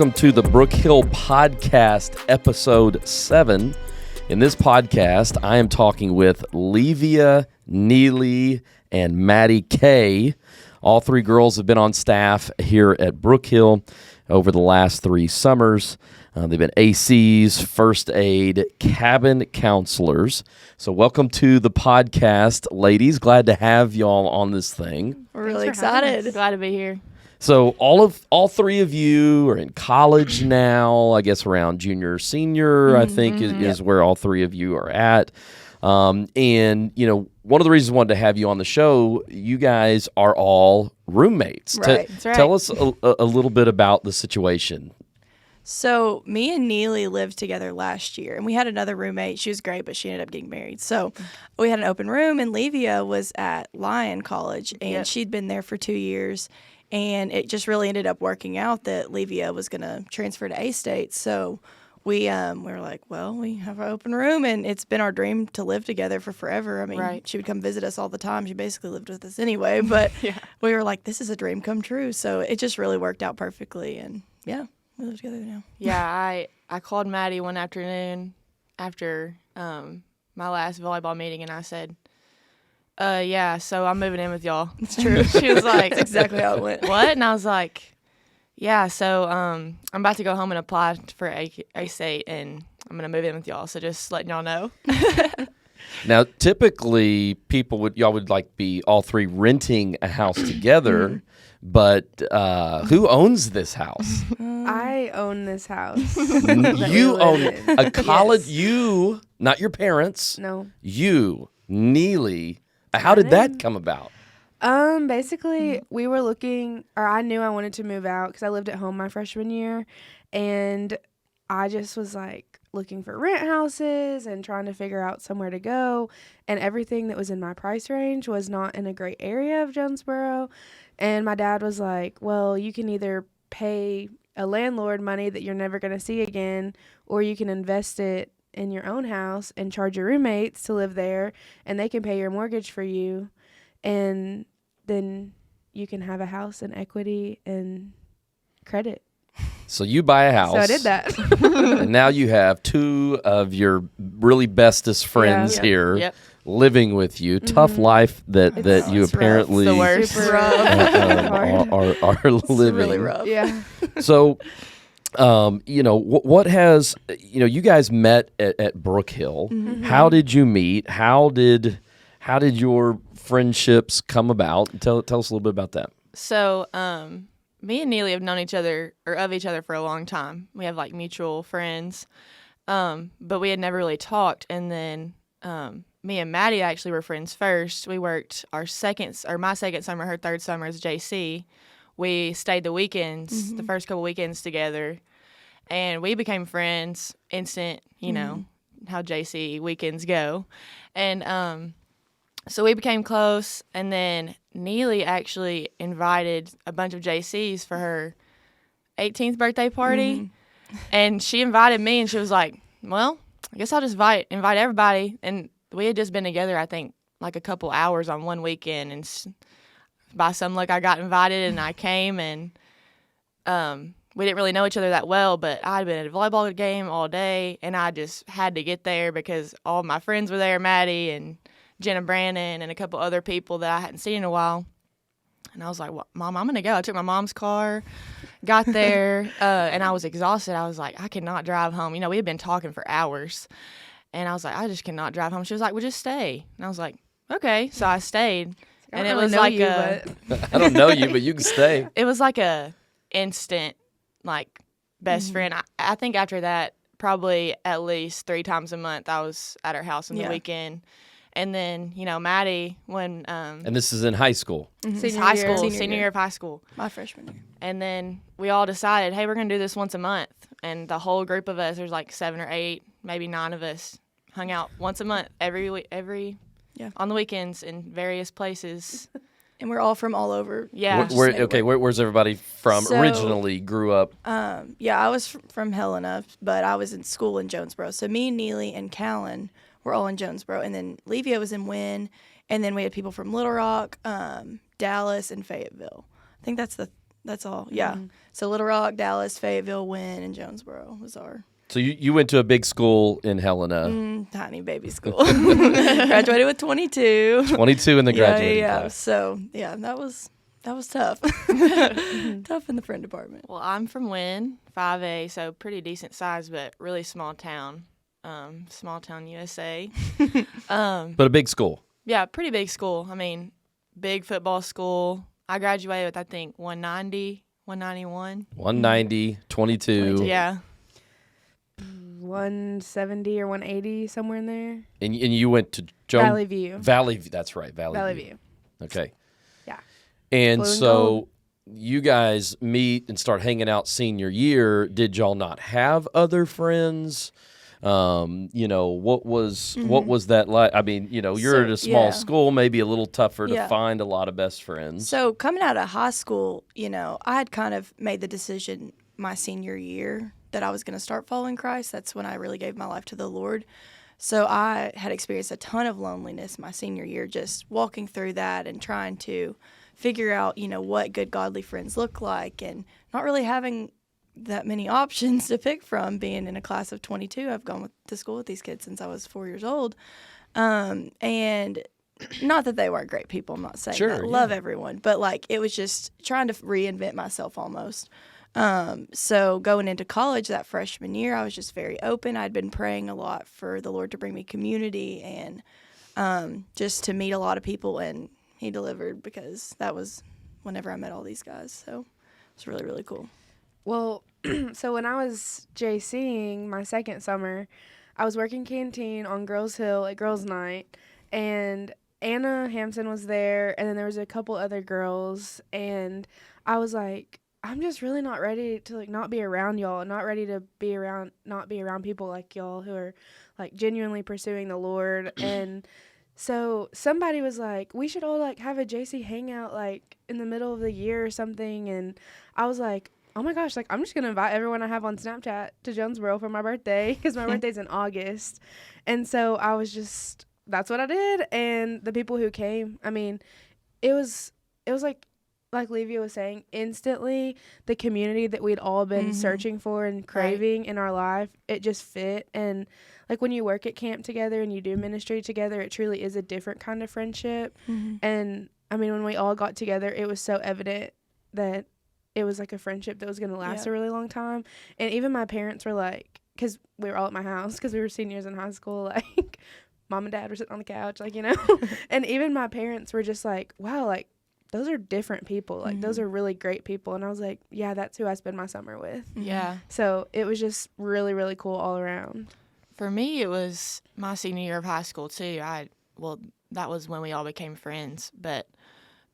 welcome to the Brookhill Podcast, Episode 7. In this podcast, I am talking with Levia, Neely, and Maddie K. All three girls have been on staff here at Brookhill over the last 3 summers. They've been ACs, first aid, cabin counselors. So welcome to the podcast, ladies. Glad to have y'all on this thing. We're really excited. Glad to be here. So all three of you are in college now, I guess around junior, senior, I think is where all three of you are at. And, you know, one of the reasons I wanted to have you on the show, you guys are all roommates. Right. That's right. Tell us a little bit about the situation. So me and Neely lived together last year, and we had another roommate. She was great, but she ended up getting married. So we had an open room, and Levia was at Lyon College, and she'd been there for 2 years. And it just really ended up working out that Levia was going to transfer to A-State. So we were like, well, we have our open room, and it's been our dream to live together for forever. I mean, She would come visit us all the time. She basically lived with us anyway. But we were like, this is a dream come true. So it just really worked out perfectly. And, we live together now. Yeah, I called Maddie one afternoon after my last volleyball meeting, and I said, so I'm moving in with y'all. It's true. She was like, that's exactly how it went. What? And I was like, so I'm about to go home and apply for A-State, and I'm going to move in with y'all. So just letting y'all know. Now, typically, y'all would like be all three renting a house together, but who owns this house? I own this house. You own a college. You, not your parents. No. You, Neely. How did that come about? Basically, we were looking, or I knew I wanted to move out because I lived at home my freshman year, and I just was like looking for rent houses and trying to figure out somewhere to go, and everything that was in my price range was not in a great area of Jonesboro. And my dad was like, well, you can either pay a landlord money that you're never going to see again, or you can invest it in your own house and charge your roommates to live there, and they can pay your mortgage for you, and then you can have a house and equity and credit. So you buy a house. So I did that. And now you have 2 of your really bestest friends here living with you. Tough life that you apparently the worst. are living. Really rough. Yeah. So, what has, you guys met at Brookhill. Mm-hmm. How did you meet? How did your friendships come about? Tell us a little bit about that. So, me and Neely have known each other or of each other for a long time. We have like mutual friends, but we had never really talked. And then me and Maddie actually were friends first. We worked my second summer, her third summer as JC. We stayed the weekends, the first couple weekends together, and we became friends instant. You know how JC weekends go, and so we became close. And then Neely actually invited a bunch of JCs for her 18th birthday party, and she invited me, and she was like, well, I guess I'll just invite everybody. And we had just been together, I think, like a couple hours on one weekend, and by some luck I got invited, and I came, and we didn't really know each other that well, but I had been at a volleyball game all day, and I just had to get there because all my friends were there, Maddie and Jenna Brannon and a couple other people that I hadn't seen in a while. And I was like, well, Mom, I'm going to go. I took my mom's car, got there, and I was exhausted. I was like, I cannot drive home. We had been talking for hours, and I was like, I just cannot drive home. She was like, well, just stay. And I was like, okay. So I stayed. And it was like I don't know you, but you can stay. It was like a instant, like, best friend. I think after that, probably at least 3 times a month, I was at her house on the weekend. And then, Maddie, when and this is in high school. Senior year of high school. My freshman year. And then we all decided, hey, we're going to do this once a month. And the whole group of us, there's like 7 or 8, maybe 9 of us, hung out once a month, every on the weekends in various places. And we're all from all over. Yeah. Where's everybody from originally? Grew up? I was from Helena, but I was in school in Jonesboro. So me, Neely, and Callan were all in Jonesboro. And then Levia was in Wynn. And then we had people from Little Rock, Dallas, and Fayetteville. I think that's the That's all. Yeah. So Little Rock, Dallas, Fayetteville, Wynn, and Jonesboro was our So you went to a big school in Helena. tiny baby school. Graduated with 22. 22 in the graduating Yeah. class. So yeah, that was tough. Tough in the friend department. Well, I'm from Wynn, 5A, so pretty decent size, but really small town. Small town USA. But a big school. Yeah, pretty big school. I mean, big football school. I graduated with, I think, 190, 191. 190, 22. Yeah. 170 or 180, somewhere in there. And you went to Valley View. Valley, that's right, Valley View. Okay. Yeah. And Blue and so gold. you guys meet and start hanging out senior year. Did y'all not have other friends? What was that like? I mean, you're So, at a small yeah. school, maybe a little tougher to Yeah. find a lot of best friends. So coming out of high school, I had kind of made the decision my senior year that I was going to start following Christ. That's when I really gave my life to the Lord. So I had experienced a ton of loneliness my senior year, just walking through that and trying to figure out, what good godly friends look like, and not really having that many options to pick from. Being in a class of 22, I've gone to school with these kids since I was 4 years old. And not that they weren't great people, I'm not saying Sure, that. yeah. Love everyone. But it was just trying to reinvent myself almost. So going into college that freshman year, I was just very open. I'd been praying a lot for the Lord to bring me community and just to meet a lot of people, and He delivered, because that was whenever I met all these guys. So it was really, really cool. Well, so when I was JCing my second summer, I was working canteen on Girls Hill at Girls Night, and Anna Hampson was there, and then there was a couple other girls, and I was like, I'm just really not ready to not be around y'all, not ready to not be around people like y'all who are genuinely pursuing the Lord. And so somebody was like, we should all have a JC hangout in the middle of the year or something. And I was like, oh my gosh, I'm just going to invite everyone I have on Snapchat to Jonesboro for my birthday, because my birthday's in August. And so I was that's what I did. And the people who came, I mean, it was like Levia was saying, instantly the community that we'd all been searching for and craving in our life, it just fit. And when you work at camp together and you do ministry together, it truly is a different kind of friendship. And I mean, when we all got together, it was so evident that it was a friendship that was going to last a really long time. And even my parents were because we were all at my house because we were seniors in high school, mom and dad were sitting on the couch, and even my parents were just wow, those are different people. Those are really great people. And I was like, yeah, that's who I spend my summer with. Yeah. So it was just really, really cool all around. For me, it was my senior year of high school, too. That was when we all became friends. But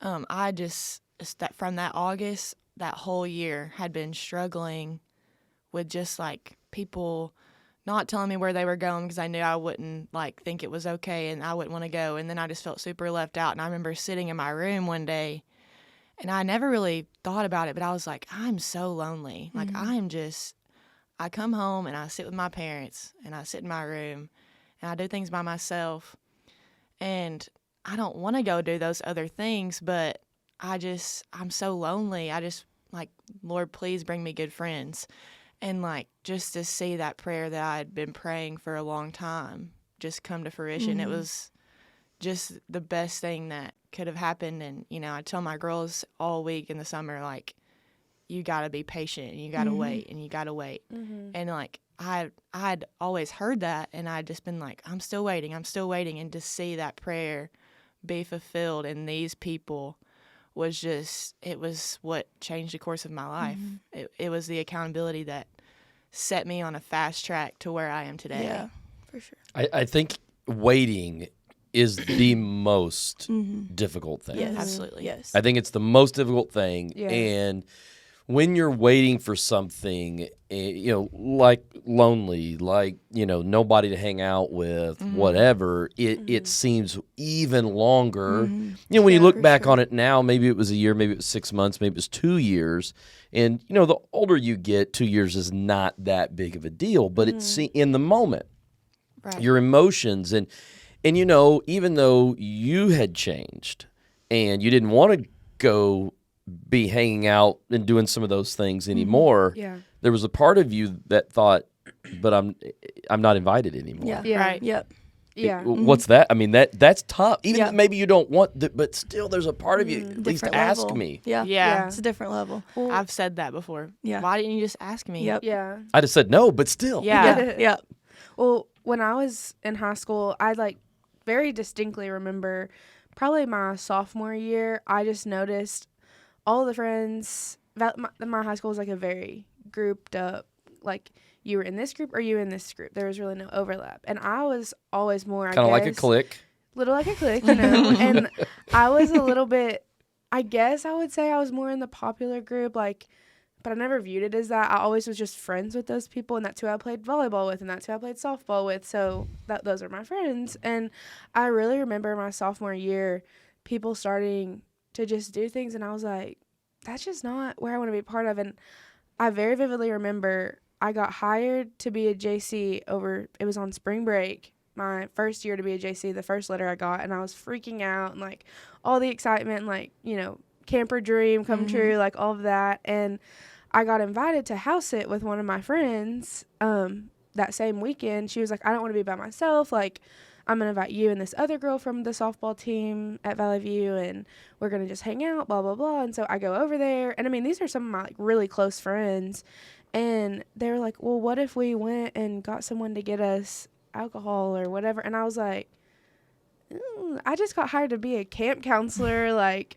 I just, from that August, that whole year, had been struggling with just, people not telling me where they were going, because I knew I wouldn't think it was okay and I wouldn't want to go. And then I just felt super left out. And I remember sitting in my room one day, and I never really thought about it, but I was like, I'm so lonely. I come home and I sit with my parents and I sit in my room and I do things by myself, and I don't want to go do those other things, but I'm so lonely. I just Lord, please bring me good friends. And just to see that prayer that I had been praying for a long time just come to fruition, it was just the best thing that could have happened. And, I tell my girls all week in the summer, you got to be patient and you got to wait and you got to wait. And I'd always heard that, and I'd just been I'm still waiting. And to see that prayer be fulfilled in these people was it was what changed the course of my life. It was the accountability that set me on a fast track to where I am today. Yeah, for sure. I think waiting is the most difficult thing. Yes. Absolutely. Yes. I think it's the most difficult thing. Yeah. And when you're waiting for something, lonely, nobody to hang out with, whatever, it seems even longer. When you Yeah, look for back sure. on it now, maybe it was a year, maybe it was 6 months, maybe it was 2 years. And, the older you get, 2 years is not that big of a deal, but it's in the moment, Right. your emotions. And even though you had changed and you didn't want to go be hanging out and doing some of those things anymore. Yeah. There was a part of you that thought, but I'm not invited anymore. Yeah. Yeah. Right. Yep. Yeah. What's that? I mean, that's tough. Even Yeah. if maybe you don't want, but still, there's a part of you. At least Different ask level. me. Yeah. Yeah. It's a different level. Well, I've said that before. Yeah. Why didn't you just ask me? Yep. yeah. I just said no, but still. Yeah. Yeah. Yeah. Well, when I was in high school, I like very distinctly remember probably my sophomore year, I just noticed all the friends. My high school was like a very grouped up, like you were in this group or you were in this group. There was really no overlap. And I was always more, Kind of like a clique. Little like a clique, you know. And I was a little bit, I guess I would say I was more in the popular group, like, but I never viewed it as that. I always was just friends with those people, and that's who I played volleyball with, and that's who I played softball with. So those are my friends. And I really remember my sophomore year, people starting to just do things, and I was like, that's just not where I want to be part of. And I very vividly remember I got hired to be a JC it was on spring break, my first year to be a JC, the first letter I got, and I was freaking out, and like all the excitement, and like, you know, camper dream come true, like all of that. And I got invited to house sit with one of my friends that same weekend. She was like, I don't want to be by myself. Like, I'm going to invite you and this other girl from the softball team at Valley View, and we're going to just hang out, blah, blah, blah. And so I go over there. And, I mean, these are some of my, like, really close friends. And they were like, well, what if we went and got someone to get us alcohol or whatever? And I was like, I just got hired to be a camp counselor. Like,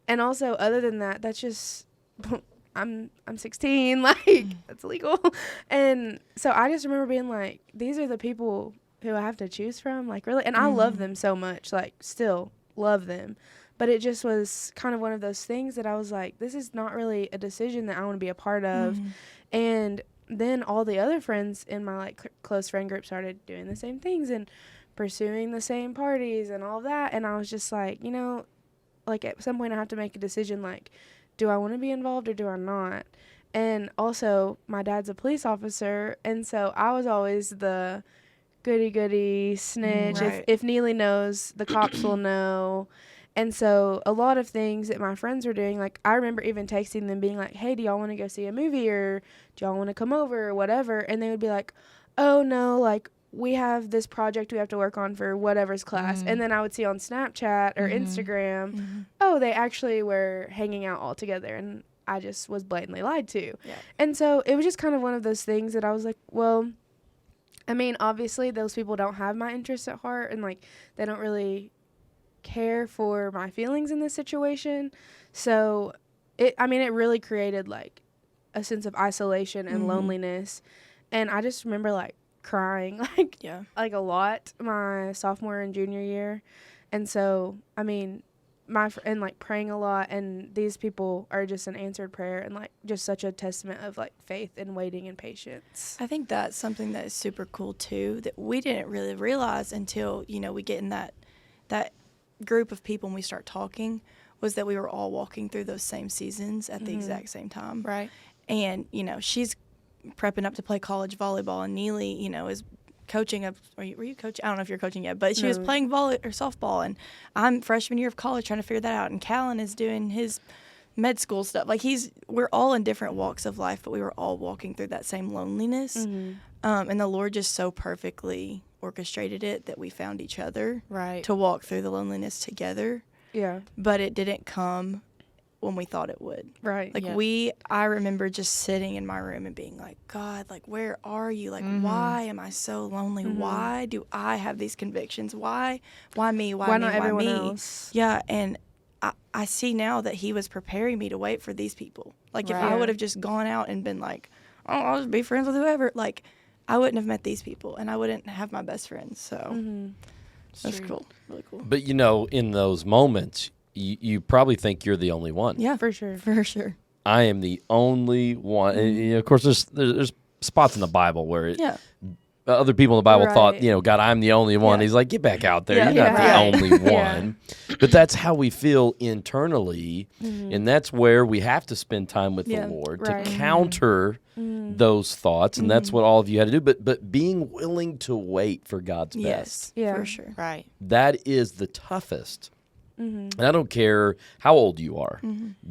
and also, other than that, that's just... I'm 16, like, that's illegal. And so I just remember being like, these are the people who I have to choose from, like, really. And I love them so much, like, still love them. But it just was kind of one of those things that I was like, this is not really a decision that I want to be a part of. And then all the other friends in my, like, close friend group started doing the same things and pursuing the same parties and all of that. And I was just like, you know, like, at some point I have to make a decision, like, do I want to be involved or do I not? And also, my dad's a police officer, and so I was always the goody-goody snitch. Right. If Neely knows, the cops will know. And so a lot of things that my friends were doing, like, I remember even texting them being like, hey, do y'all want to go see a movie, or do y'all want to come over or whatever? And they would be like, oh, no, like, we have this project we have to work on for whatever's class. And then I would see on Snapchat or Instagram, oh, they actually were hanging out all together, and I just was blatantly lied to. Yeah. And so it was just kind of one of those things that I was like, well, I mean, obviously those people don't have my interests at heart, and like they don't really care for my feelings in this situation. So it really created like a sense of isolation and loneliness. And I just remember like crying like a lot my sophomore and junior year. And so I mean and like praying a lot, and these people are just an answered prayer, and like just such a testament of like faith and waiting and patience. I think that's something that is super cool too, that we didn't really realize until, you know, we get in that group of people and we start talking, was that we were all walking through those same seasons at the exact same time. Right. And, you know, she's prepping up to play college volleyball, and Neely, you know, is coaching were you coaching? I don't know if you're coaching yet, but she was playing softball, and I'm freshman year of college trying to figure that out, and Callan is doing his med school stuff. Like we're all in different walks of life, but we were all walking through that same loneliness. And the Lord just so perfectly orchestrated it that we found each other to walk through the loneliness together. Yeah. But it didn't come when we thought it would. Right. Like I remember just sitting in my room and being like, God, like, where are you? Like, why am I so lonely? Why do I have these convictions? Why me? Why not me? everyone Why me? else? Yeah. And I see now that he was preparing me to wait for these people. Like, if I would have just gone out and been like, oh, I'll just be friends with whoever, like, I wouldn't have met these people, and I wouldn't have my best friends. So that's cool. Really cool. But, you know, in those moments, you probably think you're the only one. Yeah. For sure. For sure. I am the only one. And, you know, of course, there's spots in the Bible where other people in the Bible thought, you know, God, I'm the only one. Yeah. He's like, get back out there. Yeah. You're not Yeah. the only one. But that's how we feel internally. And that's where we have to spend time with the Lord to counter those thoughts. And that's what all of you had to do. But being willing to wait for God's best. Yes. Yeah. For sure. Right. That is the toughest And I don't care how old you are,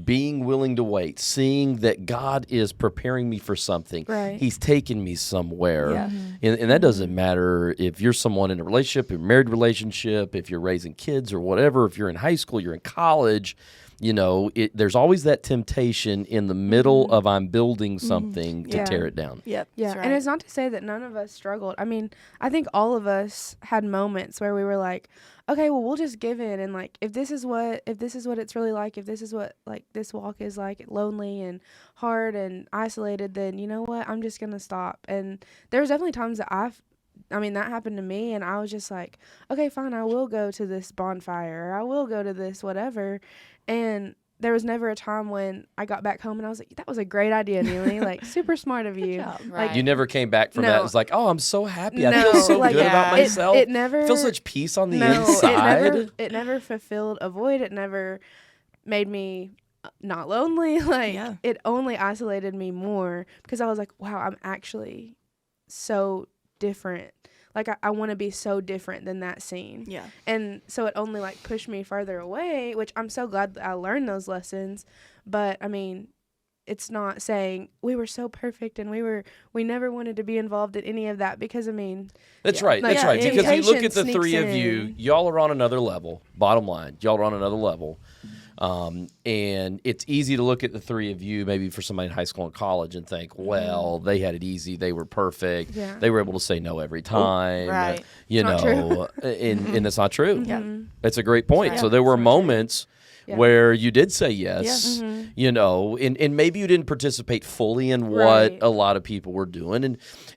being willing to wait, seeing that God is preparing me for something. Right. He's taking me somewhere. Yeah. And that doesn't matter if you're someone in a relationship, a married relationship, if you're raising kids or whatever, if you're in high school, you're in college. There's always that temptation in the middle of I'm building something to tear it down. Yep. Yeah, That's right. and it's not to say that none of us struggled. I mean, I think all of us had moments where we were like, okay, well, we'll just give in, and like, if this is what it's really like, if this is what like this walk is like, lonely and hard and isolated, then you know what, I'm just gonna stop. And there was definitely times that that happened to me, and I was just like, okay, fine, I will go to this bonfire, or I will go to this whatever. And there was never a time when I got back home and I was like, that was a great idea, Neely. Like, super smart of you. job. Right. You never came back from No. that. It's like, oh, I'm so happy. I No, feel so like, good about yeah. myself. It never feel such peace on the no, inside. It never fulfilled a void. It never made me not lonely. Like, Yeah. it only isolated me more because I was like, wow, I'm actually so different. Like, I want to be so different than that scene. Yeah. And so it only like pushed me farther away, which I'm so glad that I learned those lessons. But I mean, it's not saying we were so perfect and we never wanted to be involved in any of that, because I mean, That's yeah, right. like, That's right. Because you look at the temptation three of sneaks you, in. y'all are on another level. Bottom line, y'all are on another level. And it's easy to look at the three of you, maybe for somebody in high school and college, and think, well, they had it easy. They were perfect. Yeah. They were able to say no every time. right. Not true. And that's not true. Yeah. That's a great point. Right. So there were It's not true. moments Yeah. where you did say yes, and maybe you didn't participate fully in what Right. a lot of people were doing.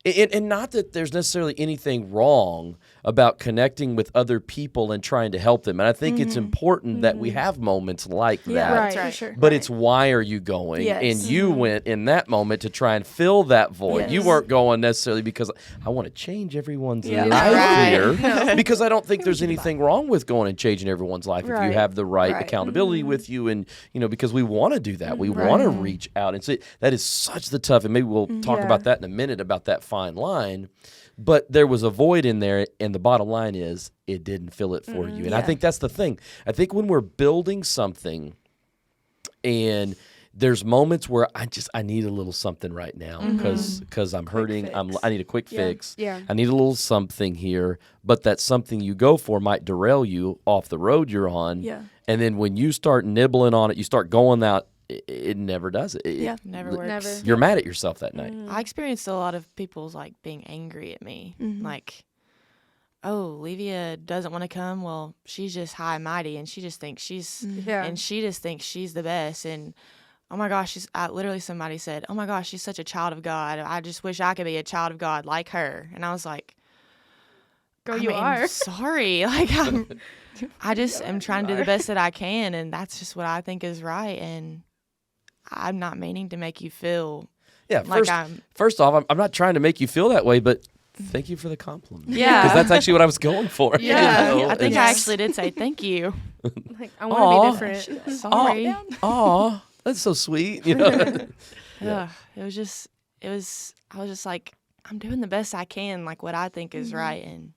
And not that there's necessarily anything wrong about connecting with other people and trying to help them. And I think it's important that we have moments like Yeah. that. Right. For Right. sure. But it's why are you going? Yes. And you went in that moment to try and fill that void. You Yes. weren't going necessarily because I want to change everyone's Yeah. life Right. here. Because I don't think there's anything wrong with going and changing everyone's life if you Right. have the right Right. accountability with you. And, because we want to do that. We want to reach out. And so that is such the tough, and maybe we'll talk Yeah. about that in a minute, about that fine line. But there was a void in there, and the bottom line is it didn't fill it for you. And I Yeah. think that's the thing. I think when we're building something and there's moments where I need a little something right now because I'm hurting. fix. I need a quick Yeah. fix. Yeah. I need a little something here, but that something you go for might derail you off the road you're on. Yeah. And then when you start nibbling on it, you start going out, it never does it. Yeah. Never works. Never. You're mad at yourself that night. I experienced a lot of people's like being angry at me. Like, oh, Levia doesn't want to come. Well, she's just high and mighty, and she just thinks she's Yeah. and she just thinks she's the best. And oh my gosh, literally somebody said, oh my gosh, she's such a child of God. I just wish I could be a child of God like her. And I was like, Girl, I you mean, are. sorry. Like I just am trying to do the best that I can, and that's just what I think is right. And I'm not meaning to make you feel Yeah. like I'm. First off, I'm not trying to make you feel that way, but thank you for the compliment. Yeah. Because that's actually what I was going for. Yeah, you know? I think It's- I actually did say thank you. Like, I want to Aw. be different. Sorry. Aw, that's so sweet. Yeah. I was just like, I'm doing the best I can, like what I think is right. And,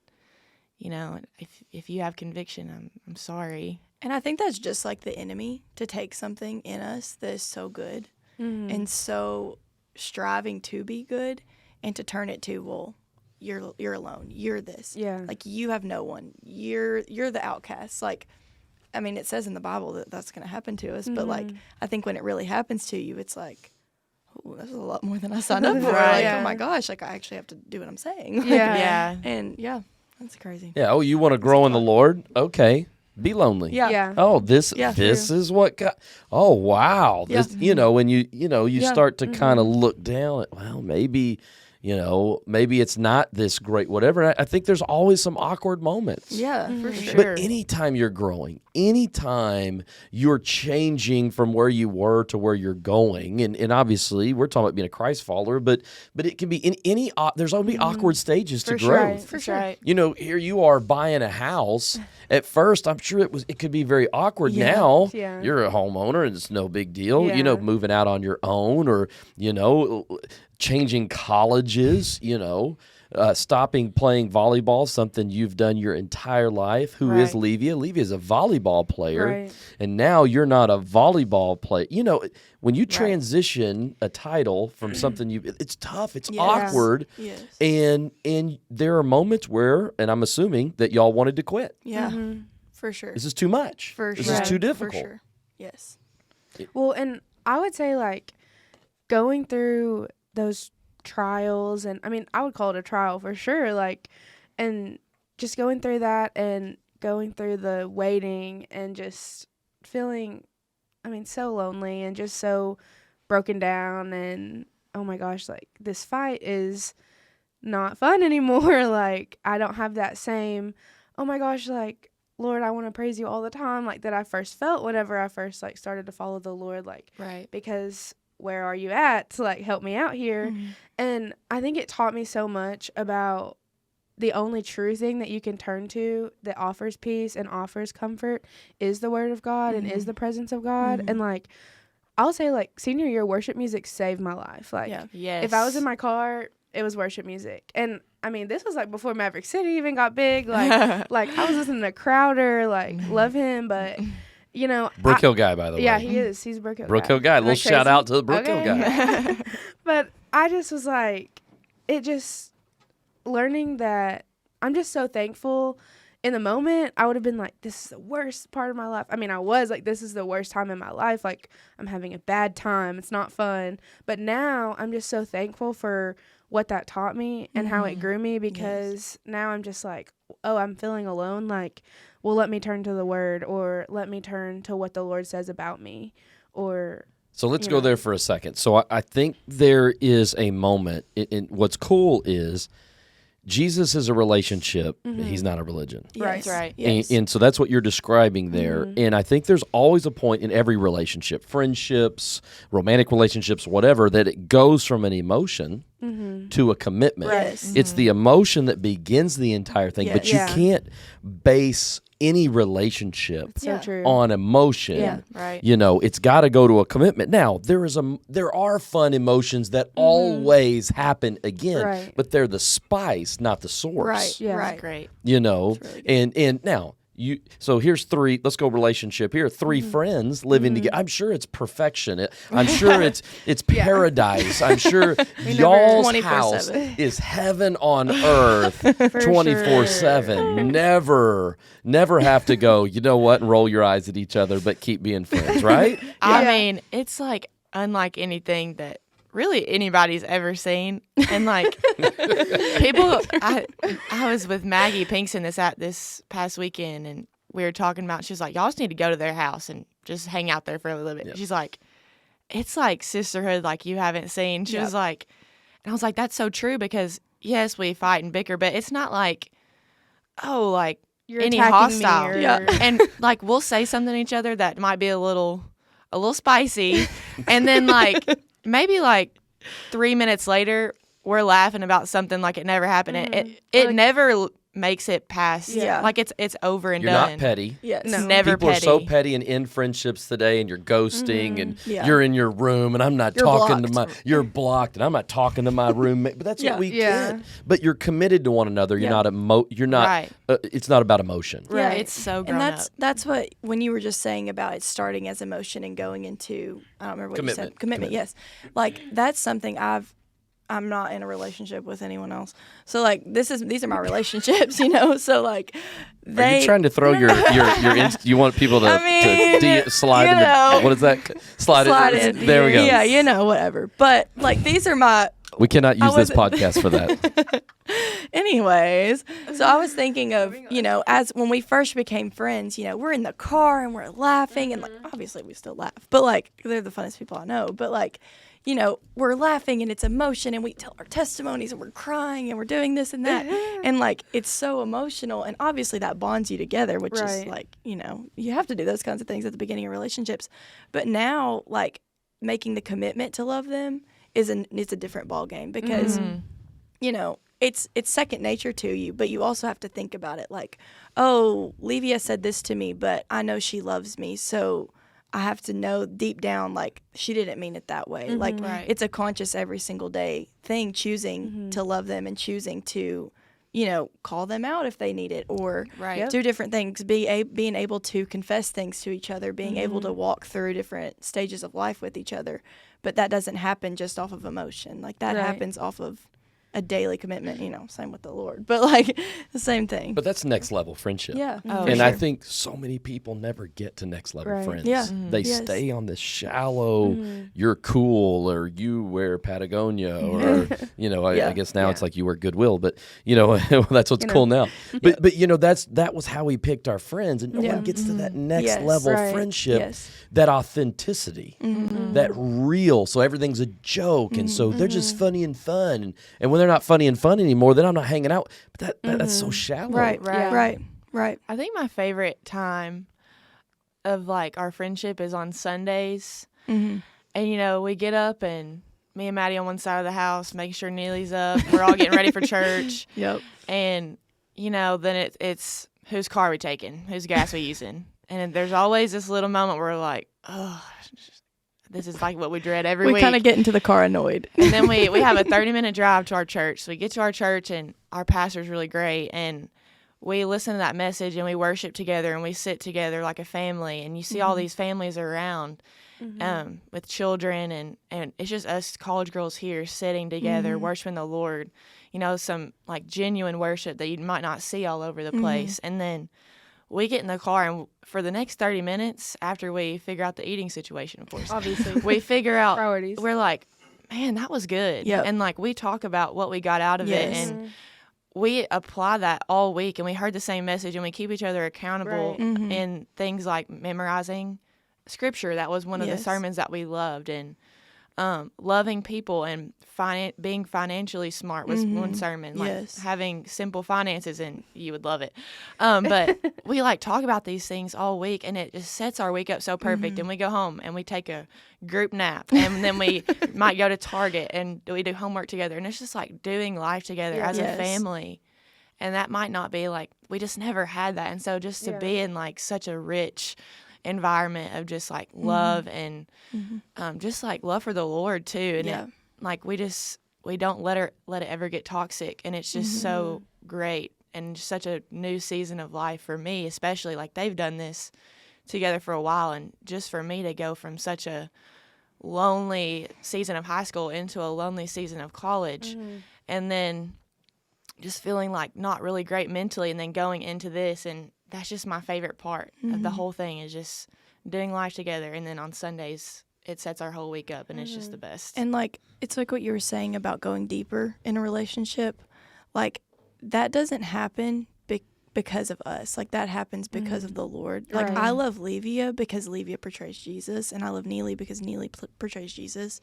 if you have conviction, I'm sorry. And I think that's just like the enemy, to take something in us that is so good and so striving to be good, and to turn it to, well, you're alone. You're this. Yeah. Like, you have no one. You're the outcast. Like, I mean, it says in the Bible that that's going to happen to us, but like, I think when it really happens to you, it's like, oh, that's a lot more than I signed up for. Right. Like, Yeah. oh my gosh, like, I actually have to do what I'm saying. Like, Yeah. Yeah. And yeah, that's crazy. Yeah. Oh, you want to grow in the Lord? Okay. Be lonely. Yeah. Yeah. Oh, this Yeah, is what God. Oh, wow. Yeah. This, when you Yeah. start to kind of look down at, well, maybe it's not this great whatever. I think there's always some awkward moments. Yeah, for sure. But anytime you're growing, anytime you're changing from where you were to where you're going, and obviously we're talking about being a Christ follower, but it can be in any. There's always awkward stages to For growth. sure. For That's sure. right. Here you are buying a house. At first, I'm sure it could be very awkward. Yeah. Now Yeah. you're a homeowner and it's no big deal. Yeah. Moving out on your own, or changing colleges. stopping playing volleyball, something you've done your entire life. Who is Right. Levia? Levia is a volleyball player, Right. and now you're not a volleyball player. You know, when you transition a title from something it's tough, it's Yes. awkward, Yes. and there are moments where, and I'm assuming that y'all wanted to quit. Yeah. Mm-hmm. For sure. This is too much. For This sure. is too For difficult. sure. Yes. Well, and I would say like going through those trials, and I mean, I would call it a trial for sure, like, and just going through that and going through the waiting and just feeling, I mean, so lonely and just so broken down, and oh my gosh, like this fight is not fun anymore. Like, I don't have that same, oh my gosh, like, Lord, I want to praise you all the time, like that I first felt whenever I first like started to follow the Lord, like, Right. because where are you at to like help me out here? Mm-hmm. And I think it taught me so much about the only true thing that you can turn to that offers peace and offers comfort is the word of God and is the presence of God. And like, I'll say like senior year worship music saved my life. Like, Yeah. Yes. if I was in my car, it was worship music. And I mean, this was like before Maverick City even got big. Like, like I was listening to Crowder, like love him, but you know, Brookhill guy, by the way. yeah, he is. He's a Brookhill Brookhill guy. Isn't Little that shout crazy? out to the Brookhill Okay. guy. But I just was like, it just learning that I'm just so thankful. In the moment, I would have been like, this is the worst part of my life. I mean, I was like, this is the worst time in my life. Like, I'm having a bad time. It's not fun. But now I'm just so thankful for what that taught me and how it grew me, because now I'm just like, oh, I'm feeling alone. Like, well, let me turn to the word, or let me turn to what the Lord says about me, or So let's you go know. there for a second. So I think there is a moment. In what's cool is Jesus is a relationship. He's not a religion. Right. That's right. Yes. And so that's what you're describing there. And I think there's always a point in every relationship, friendships, romantic relationships, whatever, that it goes from an emotion to a commitment. Yes. It's the emotion that begins the entire thing, but you Yeah. can't base any relationship so Yeah. true. on emotion. Yeah. Right. You know, it's got to go to a commitment. Now, there are fun emotions that always happen again, Right. but they're the spice, not the source. Right. Yeah. Right. Great. You know, really good. and now so here's three. Let's go relationship here. 3 friends living together. I'm sure it's perfection. I'm sure it's paradise. I'm sure y'all's 24/7. house is heaven on earth, 24/7. Never have to go. You know what? And roll your eyes at each other, but keep being friends, right? I mean, it's like unlike anything that really anybody's ever seen. And like people, I was with Maggie Pinkston this past weekend, and we were talking about, she was like, y'all just need to go to their house and just hang out there for a little bit. Yep. She's like, it's like sisterhood like you haven't seen. She was like, and I was like, that's so true, because yes, we fight and bicker, but it's not like, oh, like You're any attacking me, hostile. or- Yeah. And like we'll say something to each other that might be a little spicy, and then like maybe like 3 minutes later we're laughing about something like it never happened. It Like- never makes it past. Yeah. Like it's over and You're done. not petty. Yes. No. Never People petty. are so petty and in friendships today, and you're ghosting, and Yeah. you're in your room, and I'm not You're talking to blocked. you're blocked, and I'm not talking to my roommate. But that's Yeah. what we Yeah. get. But you're committed to one another. You're Yeah. you're not. Right. It's not about emotion. Yeah, Right. it's so grown And up. that's what, when you were just saying about it starting as emotion and going into, I don't remember what you Commitment. said. Commitment. Yes. Like that's something I'm not in a relationship with anyone else. So like these are my relationships, you know. So like Are you trying to throw your you want people to, I mean, slide you in the, know. what is that? Slide in. There we go. Yeah, you know, whatever. But like these are my We cannot use this wasn't- podcast for that. anyways. So I was thinking of, you know, as when we first became friends, you know, we're in the car and we're laughing and like obviously we still laugh. But like they're the funnest people I know. But like, you know, we're laughing and it's emotion and we tell our testimonies and we're crying and we're doing this and that. And like it's so emotional, and obviously that bonds you together, which is Right. like, you know, you have to do those kinds of things at the beginning of relationships. But now like making the commitment to love them it's a different ball game, because you know, it's second nature to you, but you also have to think about it like, oh, Levia said this to me, but I know she loves me, so I have to know deep down, like, she didn't mean it that way. Like, Right. it's a conscious every single day thing, choosing to love them and choosing to, call them out if they need it, or Right. do different things, being able to confess things to each other, being able to walk through different stages of life with each other. But that doesn't happen just off of emotion. Like, that happens off of a daily commitment, same with the Lord, but like the same thing. But that's next level friendship. Yeah. Oh, And sure. I think so many people never get to next level Right. friends. Yeah. They Yes. stay on this shallow, you're cool, or you wear Patagonia, or, I guess now it's like you wear Goodwill, but, that's what's cool now. But, that was how we picked our friends. And no one gets to that next Yes. level Right. friendship, Yes. that authenticity, that real. So everything's a joke. And so they're just funny and fun. And when they're not funny and fun anymore, then I'm not hanging out. But that's so shallow. Right. Right. Right. I think my favorite time of like our friendship is on Sundays. And we get up and me and Maddie on one side of the house, making sure Neely's up. We're all getting ready for church. Yep. And then it's whose car are we taking? Whose gas we using? And there's always this little moment where we're like, oh, this is like what we dread every week. We kind of get into the car annoyed. And then we have a 30-minute drive to our church. So we get to our church, and our pastor's really great. And we listen to that message, and we worship together, and we sit together like a family. And you see all these families around with children, and it's just us college girls here sitting together, worshiping the Lord. Some like genuine worship that you might not see all over the place. And then we get in the car, and for the next 30 minutes, after we figure out the eating situation, of course, Obviously. we figure out, Priorities. we're like, man, that was good. Yep. And like, we talk about what we got out of it, Yes. and we apply that all week, and we heard the same message, and we keep each other accountable Right. in things like memorizing scripture. That was one of the Yes. sermons that we loved, and loving people and being financially smart was one sermon. Like Yes. having simple finances, and you would love it. But we like talk about these things all week, and it just sets our week up so perfect. And we go home and we take a group nap, and then we might go to Target and we do homework together. And it's just like doing life together as a Yes. family. And that might not be like, we just never had that. And so just to be in like such a rich environment of just like love and just like love for the Lord too, and Yeah. it, like we don't let it ever get toxic, and it's just so great, and just such a new season of life for me, especially. Like, they've done this together for a while, and just for me to go from such a lonely season of high school into a lonely season of college, and then just feeling like not really great mentally, and then going into this, and that's just my favorite part of the whole thing, is just doing life together. And then on Sundays, it sets our whole week up, and it's just the best. And like, it's like what you were saying about going deeper in a relationship. Like, that doesn't happen because of us. Like, that happens because of the Lord. Like, Right. I love Levia because Levia portrays Jesus, and I love Neely because Neely portrays Jesus.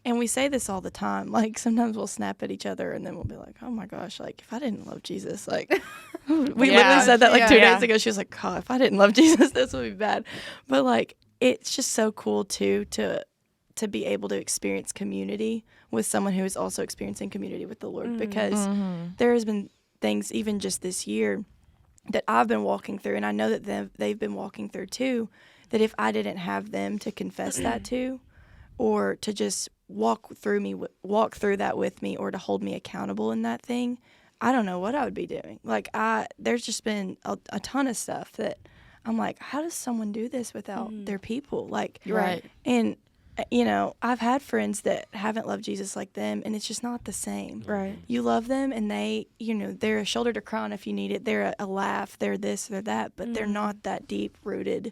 And we say this all the time. Like, sometimes we'll snap at each other, and then we'll be like, oh my gosh, like, if I didn't love Jesus, like, we Yeah. literally said that like 2 Yeah. days ago. She was like, God, if I didn't love Jesus, this would be bad. But like, it's just so cool too to be able to experience community with someone who is also experiencing community with the Lord, because there has been things even just this year that I've been walking through, and I know that they've been walking through too, that if I didn't have them to confess that to, or to just walk through that with me, or to hold me accountable in that thing, I don't know what I would be doing. Like, there's just been a ton of stuff that I'm like, how does someone do this without their people? Like, Right. And I've had friends that haven't loved Jesus like them, and it's just not the same. Right. You love them, and they're a shoulder to cry on if you need it. They're a laugh. They're this, they're that, but they're not that deep rooted.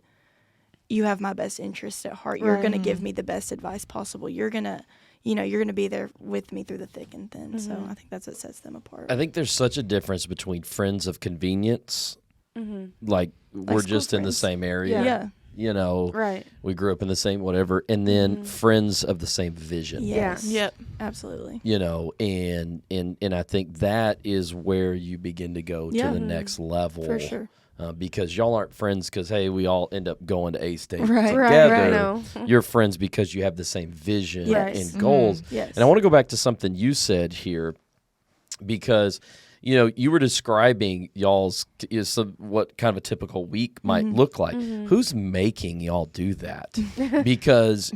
You have my best interest at heart. You're going to give me the best advice possible. You're going to be there with me through the thick and thin. So I think that's what sets them apart. I think there's such a difference between friends of convenience, like we're school just in the friends. same area. Yeah. Right. We grew up in the same whatever, and then friends of the same vision. Yes. Yep. Absolutely. And I think that is where you begin to go to the next level. For sure. Because y'all aren't friends because, hey, we all end up going to A-State Right. together. Right, no. You're friends because you have the same vision Yes. and goals. Yes. And I want to go back to something you said here, because, you were describing y'all's what kind of a typical week might look like. Who's making y'all do that? Because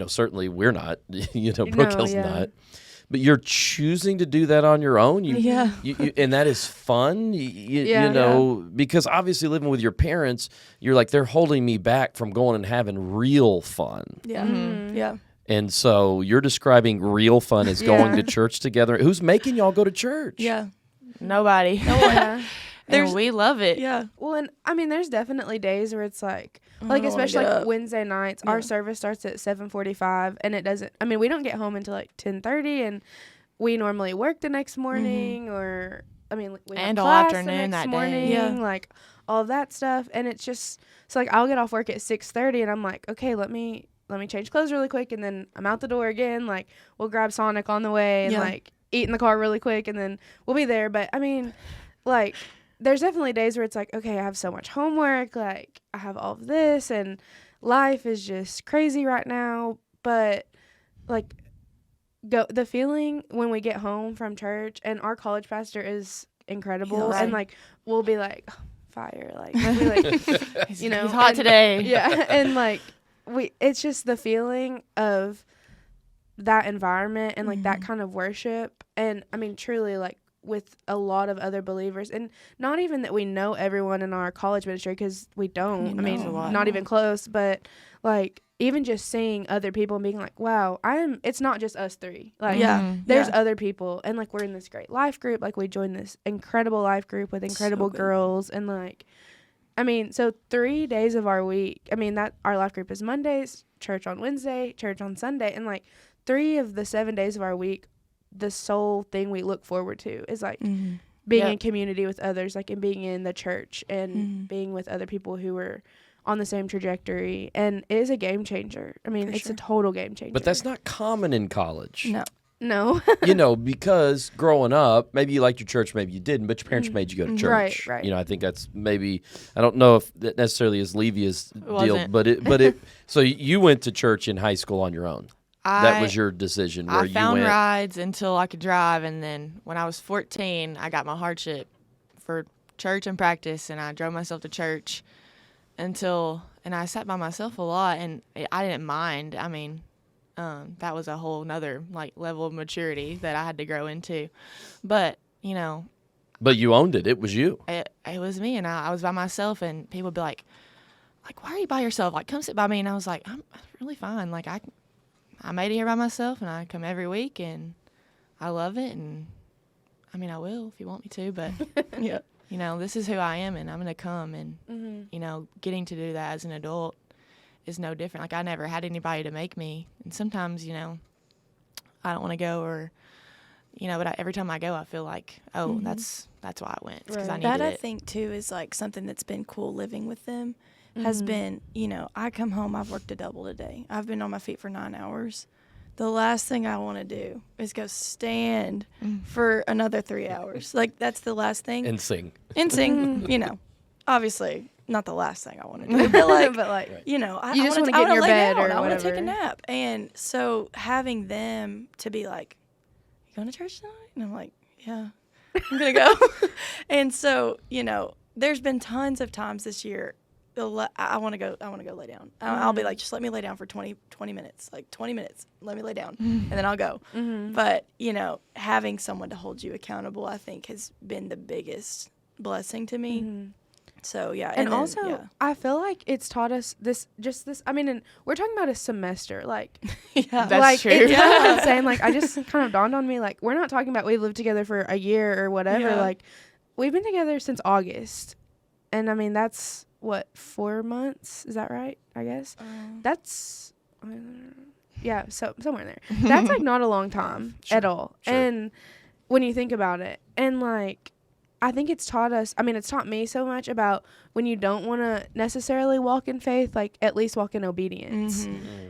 certainly we're not. Brookhill's not. But you're choosing to do that on your own. And that is fun. Because obviously living with your parents, you're like, they're holding me back from going and having real fun. Yeah. Yeah. And so you're describing real fun as going to church together. Who's making y'all go to church? Yeah. Nobody. And we love it. Yeah. Well, and I mean, there's definitely days where it's like especially like Wednesday nights, our service starts at 7:45, and it doesn't. I mean, we don't get home until like 10:30, and we normally work the next morning, or we have all class afternoon the next that morning, day. like all of that stuff, and it's just like I'll get off work at 6:30, and I'm like, okay, let me change clothes really quick, and then I'm out the door again. Like we'll grab Sonic on the way and like eat in the car really quick, and then we'll be there. But I mean, like. There's definitely days where it's like, okay, I have so much homework, like I have all of this, and life is just crazy right now. But like, the feeling when we get home from church, and our college pastor is incredible, and like we'll be like, fire, like we like, he's hot today, and like it's just the feeling of that environment and like that kind of worship, and I mean truly like. With a lot of other believers, and not even that we know everyone in our college ministry, because we don't. I mean, not even close. But like, even just seeing other people and being like, "Wow, it's not just us three. Like, there's other people, and like we're in this great life group. Like, we joined this incredible life group with incredible girls, and like, I mean, so 3 days of our week. I mean, that our life group is Mondays, church on Wednesday, church on Sunday, and like 3 of the 7 days of our week. The sole thing we look forward to is like being in community with others, like and being in the church and being with other people who are on the same trajectory, and it is a game changer. I mean, it's a total game changer. But that's not common in college. No. Because growing up, maybe you liked your church, maybe you didn't, but your parents made you go to church. Right. I think that's maybe, I don't know if that necessarily is Levia's deal, but it. So you went to church in high school on your own. That was your decision where you went. I found rides until I could drive, and then when I was 14, I got my hardship for church and practice, and I drove myself to church and I sat by myself a lot, and I didn't mind. I mean, that was a whole nother like level of maturity that I had to grow into, but But you owned it. It was you. It was me, and I was by myself, and people would be like, why are you by yourself? Like, come sit by me, and I was like, I'm really fine. Like, I made it here by myself, and I come every week, and I love it, and I mean, I will if you want me to, but this is who I am, and I'm going to come, and, getting to do that as an adult is no different. Like, I never had anybody to make me, and sometimes, I don't want to go, or, but every time I go, I feel like, that's why I went, because I needed it. That, I think, too, is, like, something that's been cool living with them. Has been, I come home, I've worked a double today. I've been on my feet for 9 hours. The last thing I want to do is go stand for another 3 hours. Like, that's the last thing. And sing. Obviously not the last thing I want to do. But, I you just want to get in your bed or whatever. I want to take a nap. And so having them to be like, you going to church tonight? And I'm like, yeah, I'm going to go. And so, there's been tons of times this year I want to go lay down. I'll be like, just let me lay down for 20 minutes, like 20 minutes, let me lay down, and then I'll go. But, having someone to hold you accountable, I think, has been the biggest blessing to me. So, yeah. And also, I feel like it's taught us this, I mean, and we're talking about a semester, like. That's like, true. It's kind of insane. Like, I just kind of dawned on me, like, we're not talking about we lived together for a year or whatever. Yeah. Like, we've been together since August. And, I mean, that's, 4 months? Is that right, I guess? That's, so somewhere in there. That's, like, not a long time at all. Sure. And when you think about it, and, like, I think it's taught us, it's taught me so much about when you don't want to necessarily walk in faith, like, at least walk in obedience.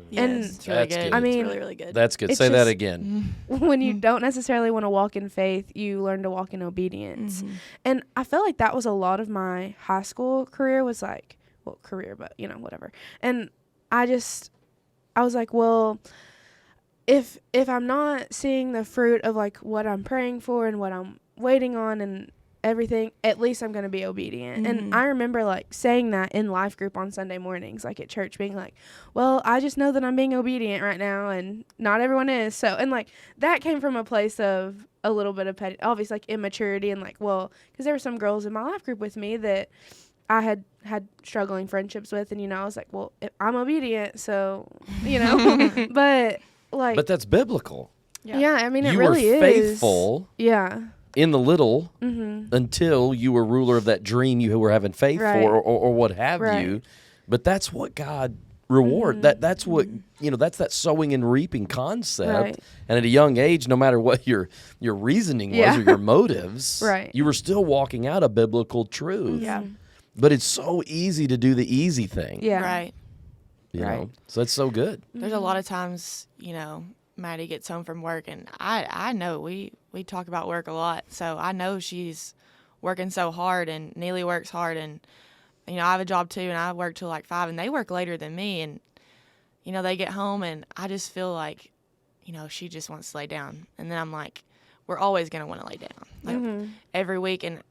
Yes, it's really good. I mean, it's really, really good. That's good. Say that again. When you don't necessarily want to walk in faith, you learn to walk in obedience. And I feel like that was a lot of my high school career was like, whatever. And I was like, well, if I'm not seeing the fruit of like what I'm praying for and what I'm waiting on and everything, at least I'm going to be obedient. And I remember like saying that in life group on Sunday mornings, like at church, being like, well, I just know that I'm being obedient right now and not everyone is. So, and like that came from a place of a little bit of obviously like immaturity and like, well, because there were some girls in my life group with me that I had struggling friendships with, and I was like, well, if I'm obedient, so but like, But that's biblical. Yeah, I mean, it You really were is faithful. Yeah. In the little until you were ruler of that dream you were having faith for or what have you. But that's what God reward. That's what that's that sowing and reaping concept. And at a young age, no matter what your reasoning was or your motives, you were still walking out a biblical truth. But it's so easy to do the easy thing. Right. You know? So that's so good. There's a lot of times, Maddie gets home from work, and I know we talk about work a lot, so I know she's working so hard, and Neely works hard, and I have a job too, and I work till like 5, and they work later than me, and they get home, and I just feel like she just wants to lay down, and then I'm like, we're always gonna want to lay down, like every week, and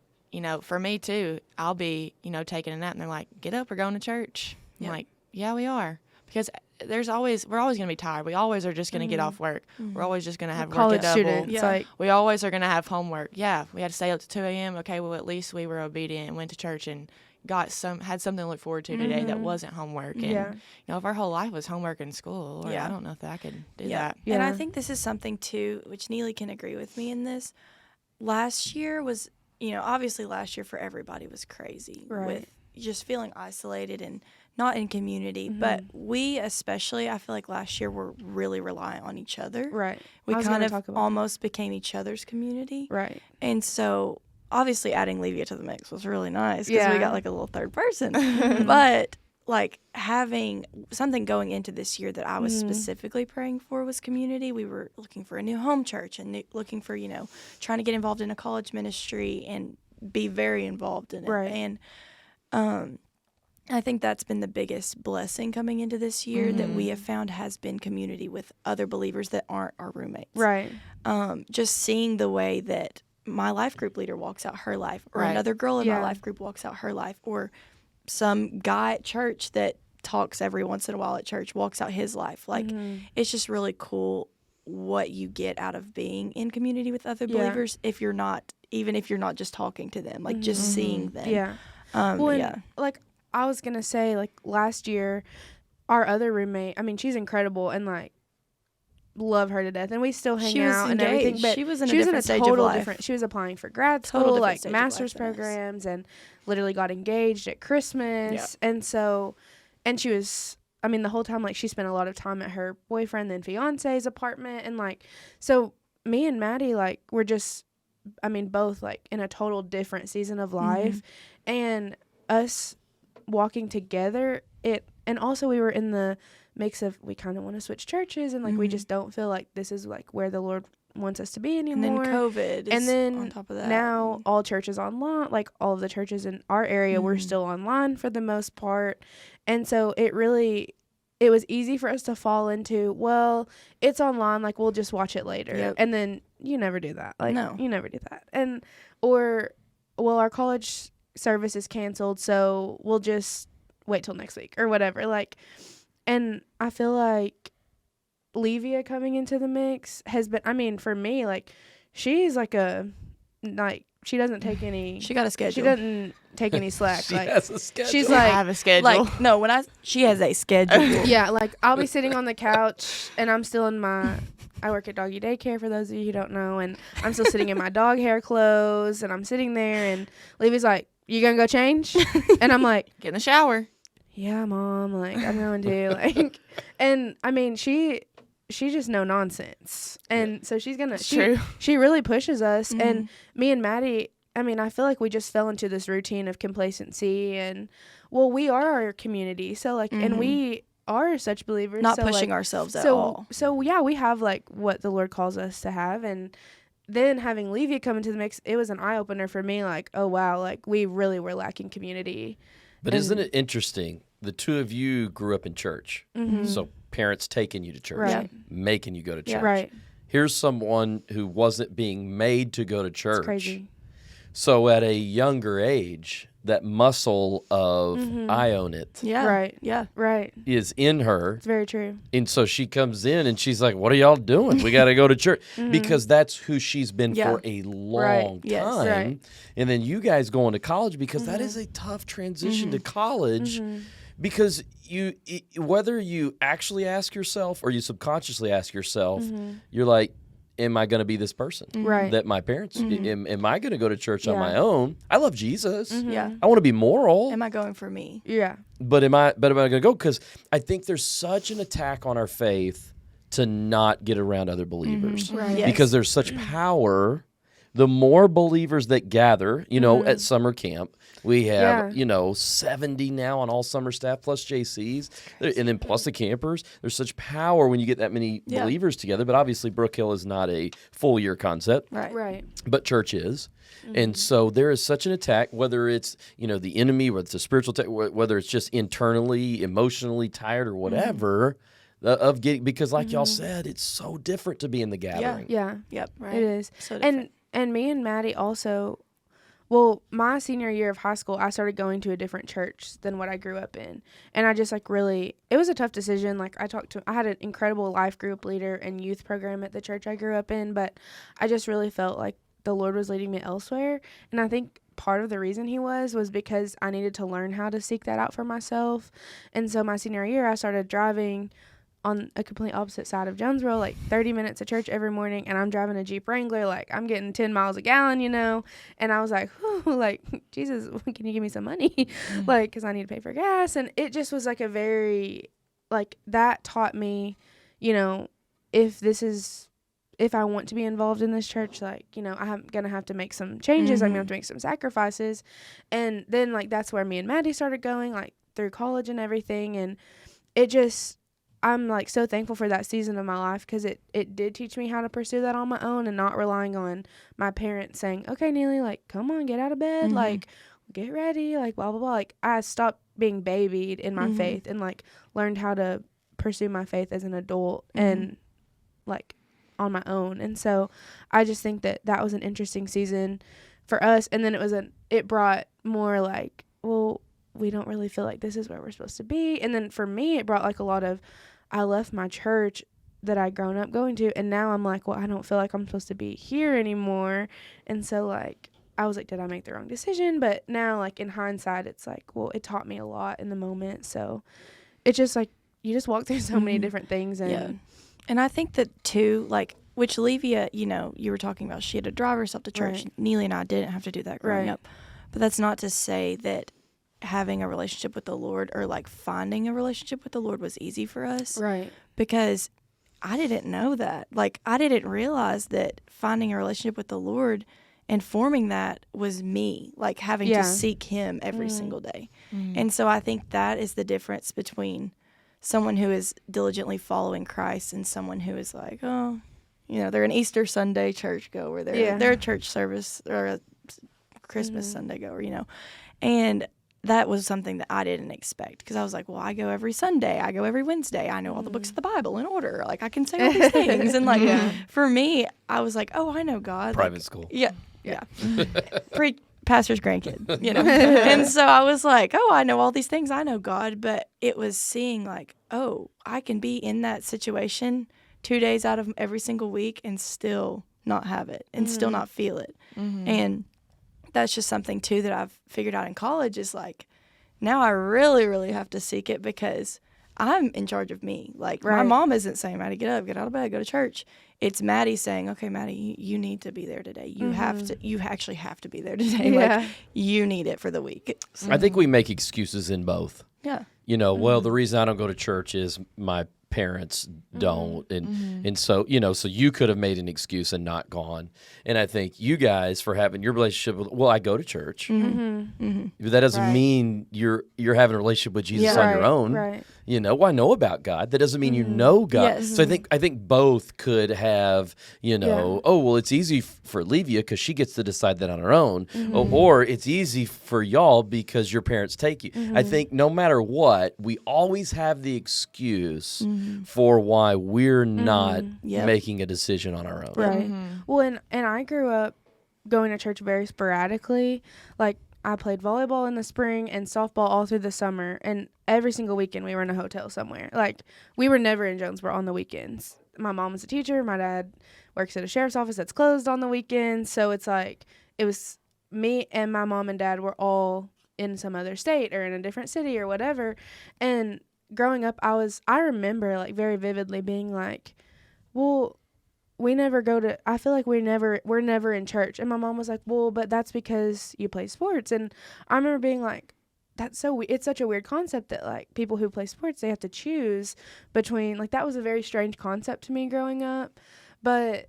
for me too, I'll be taking a nap, and they're like, get up, we're going to church. I'm like, yeah, we are. Because we're always going to be tired. We always are just going to get off work. We're always just going to have college work students. Like, we always are going to have homework. Yeah, we had to stay up to 2 a.m. Okay, well, at least we were obedient and went to church and had something to look forward to today that wasn't homework. And, if our whole life was homework in school, Lord, I don't know if I could do that. Yeah. And I think this is something, too, which Neely can agree with me in this. Last year was, obviously last year for everybody was crazy. With just feeling isolated and not in community, but we especially, I feel like last year were really reliant on each other. We kind of almost became each other's community. And so obviously adding Levia to the mix was really nice because we got like a little third person. But like having something going into this year that I was specifically praying for was community. We were looking for a new home church and looking for, trying to get involved in a college ministry and be very involved in it. And I think that's been the biggest blessing coming into this year that we have found has been community with other believers that aren't our roommates. Just seeing the way that my life group leader walks out her life, or another girl in my life group walks out her life, or some guy at church that talks every once in a while at church walks out his life. Like, it's just really cool what you get out of being in community with other believers if you're not just talking to them, like just seeing them. Like, I was going to say, like, last year, our other roommate, I mean, she's incredible and, like, love her to death. And we still hang out and everything. But she was in a different stage of life. She was applying for grad school, like, master's programs, and literally got engaged at Christmas. And so, and she was, I mean, the whole time, like, she spent a lot of time at her boyfriend and fiance's apartment. And, like, so me and Maddie, like, we're just, I mean, both, like, in a total different season of life. And us walking together, and also we were in the mix of we kind of want to switch churches, and like we just don't feel like this is like where the Lord wants us to be anymore. And then COVID is on top of that. Now all churches online, like all of the churches in our area were still online for the most part. And so it was easy for us to fall into, well, it's online, like we'll just watch it later. And then you never do that. Like, no, you never do that. And or, well, our college service is canceled, so we'll just wait till next week or whatever. Like, and I feel like Levia coming into the mix has been, I mean, for me, like, she's like she doesn't take any. She got a schedule. She doesn't take any slack. She like, has a schedule. She's like, I have a schedule. Like, no, she has a schedule. Yeah, like I'll be sitting on the couch and I'm still in I work at doggy daycare for those of you who don't know, and I'm still sitting in my dog hair clothes, and I'm sitting there, and Levy's like, "You gonna go change?" And I'm like, "Get in the shower." Yeah, Mom. Like, I'm going to like, and I mean, she just no nonsense, and so she's gonna. She really pushes us, and me and Maddie. I mean, I feel like we just fell into this routine of complacency, and well, we are our community, so like, and we are such believers, not so, pushing like, ourselves at all. So yeah, we have like what the Lord calls us to have, and then having Levia come into the mix, it was an eye opener for me. Like, oh wow, like we really were lacking community. But isn't it interesting? The two of you grew up in church, so parents taking you to church, Right. making you go to church. Yeah. Right. Here's someone who wasn't being made to go to church. It's crazy. So at a younger age, that muscle of I own it Yeah. Right. Yeah. Right. is in her. It's very true. And so she comes in and she's like, what are y'all doing? We got to go to church. Because that's who she's been Yeah. for a long Right. Yes. time. Right. And then you guys going to college because that is a tough transition to college because whether you actually ask yourself or you subconsciously ask yourself, you're like, am I going to be this person? Right. That my parents, am I going to go to church on Yeah. my own? I love Jesus. Yeah. I want to be moral. Am I going for me? Yeah. But am I going to go? Because I think there's such an attack on our faith to not get around other believers. Right. Yes. Because there's such power. The more believers that gather, at summer camp, we have, 70 now on all summer staff plus JCs, and then plus the campers. There's such power when you get that many believers together. But obviously, Brookhill is not a full year concept. Right. Right. But church is. And so there is such an attack, whether it's, the enemy, whether it's a spiritual attack, whether it's just internally, emotionally tired or whatever, of getting, because like y'all said, it's so different to be in the gathering. Yeah. Yep. Right. It is. So different. And me and Maddie also, well, my senior year of high school, I started going to a different church than what I grew up in. And I just it was a tough decision. Like I had an incredible life group leader and youth program at the church I grew up in, but I just really felt like the Lord was leading me elsewhere. And I think part of the reason he was because I needed to learn how to seek that out for myself. And so my senior year, I started driving on a complete opposite side of Jonesboro, like 30 minutes to church every morning, and I'm driving a Jeep Wrangler, like I'm getting 10 miles a gallon, and I was like, like, Jesus, can you give me some money? Like, because I need to pay for gas. And it just was like a very, like, that taught me, if I want to be involved in this church, like, I'm going to have to make some changes. I'm going to have to make some sacrifices. And then, like, that's where me and Maddie started going, like, through college and everything. And it just, I'm like so thankful for that season of my life because it did teach me how to pursue that on my own and not relying on my parents saying, okay, Neely, like, come on, get out of bed, like, get ready, like, blah, blah, blah. Like, I stopped being babied in my faith and, like, learned how to pursue my faith as an adult and, like, on my own. And so I just think that was an interesting season for us. And then it brought more, like, well, we don't really feel like this is where we're supposed to be. And then for me, it brought, like, a lot of, I left my church that I'd grown up going to, and now I'm like, well, I don't feel like I'm supposed to be here anymore. And so, like, I was like, did I make the wrong decision? But now, like, in hindsight, it's like, well, it taught me a lot in the moment. So it's just like, you just walk through so many different things. And And I think that too, like, which Levia, you were talking about, she had to drive herself to church. Right. Neely and I didn't have to do that growing up. But that's not to say that having a relationship with the Lord or, like, finding a relationship with the Lord was easy for us. Right. Because I didn't know that. Like, I didn't realize that finding a relationship with the Lord and forming that was me, like, having to seek Him every single day. And so I think that is the difference between someone who is diligently following Christ and someone who is like, oh, they're an Easter Sunday church goer. They're a church service or a Christmas Sunday goer, And that was something that I didn't expect because I was like, well, I go every Sunday. I go every Wednesday. I know all the books of the Bible in order. Like, I can say all these things. And, like, for me, I was like, oh, I know God. Private school. Yeah. Pastor's grandkid, And so I was like, oh, I know all these things. I know God. But it was seeing, like, oh, I can be in that situation 2 days out of every single week and still not have it and still not feel it. And that's just something, too, that I've figured out in college is, like, now I really, really have to seek it because I'm in charge of me. Like, my mom isn't saying, Maddie, get up, get out of bed, go to church. It's Maddie saying, okay, Maddie, you need to be there today. You actually have to be there today. Like, you need it for the week. So, I think we make excuses in both. yeah. Well, the reason I don't go to church is my parents don't. And so, so you could have made an excuse and not gone. And I think you guys for having your relationship with, well, I go to church. But that doesn't mean you're having a relationship with Jesus on your own. Right. I know about God. That doesn't mean you know God. Yes. So I think both could have, oh, well, it's easy for Levia because she gets to decide that on her own, or it's easy for y'all because your parents take you. I think no matter what, we always have the excuse for why we're not making a decision on our own. Right. Well, and I grew up going to church very sporadically. Like, I played volleyball in the spring and softball all through the summer, and every single weekend we were in a hotel somewhere. Like, we were never in Jonesboro on the weekends. My mom was a teacher. My dad works at a sheriff's office that's closed on the weekends. So it's like, it was me and my mom and dad were all in some other state or in a different city or whatever. And growing up, I remember like very vividly being like, well, we never go to, I feel like we're never in church. And my mom was like, well, but that's because you play sports. And I remember being like, it's such a weird concept that like people who play sports, they have to choose between, like, that was a very strange concept to me growing up. But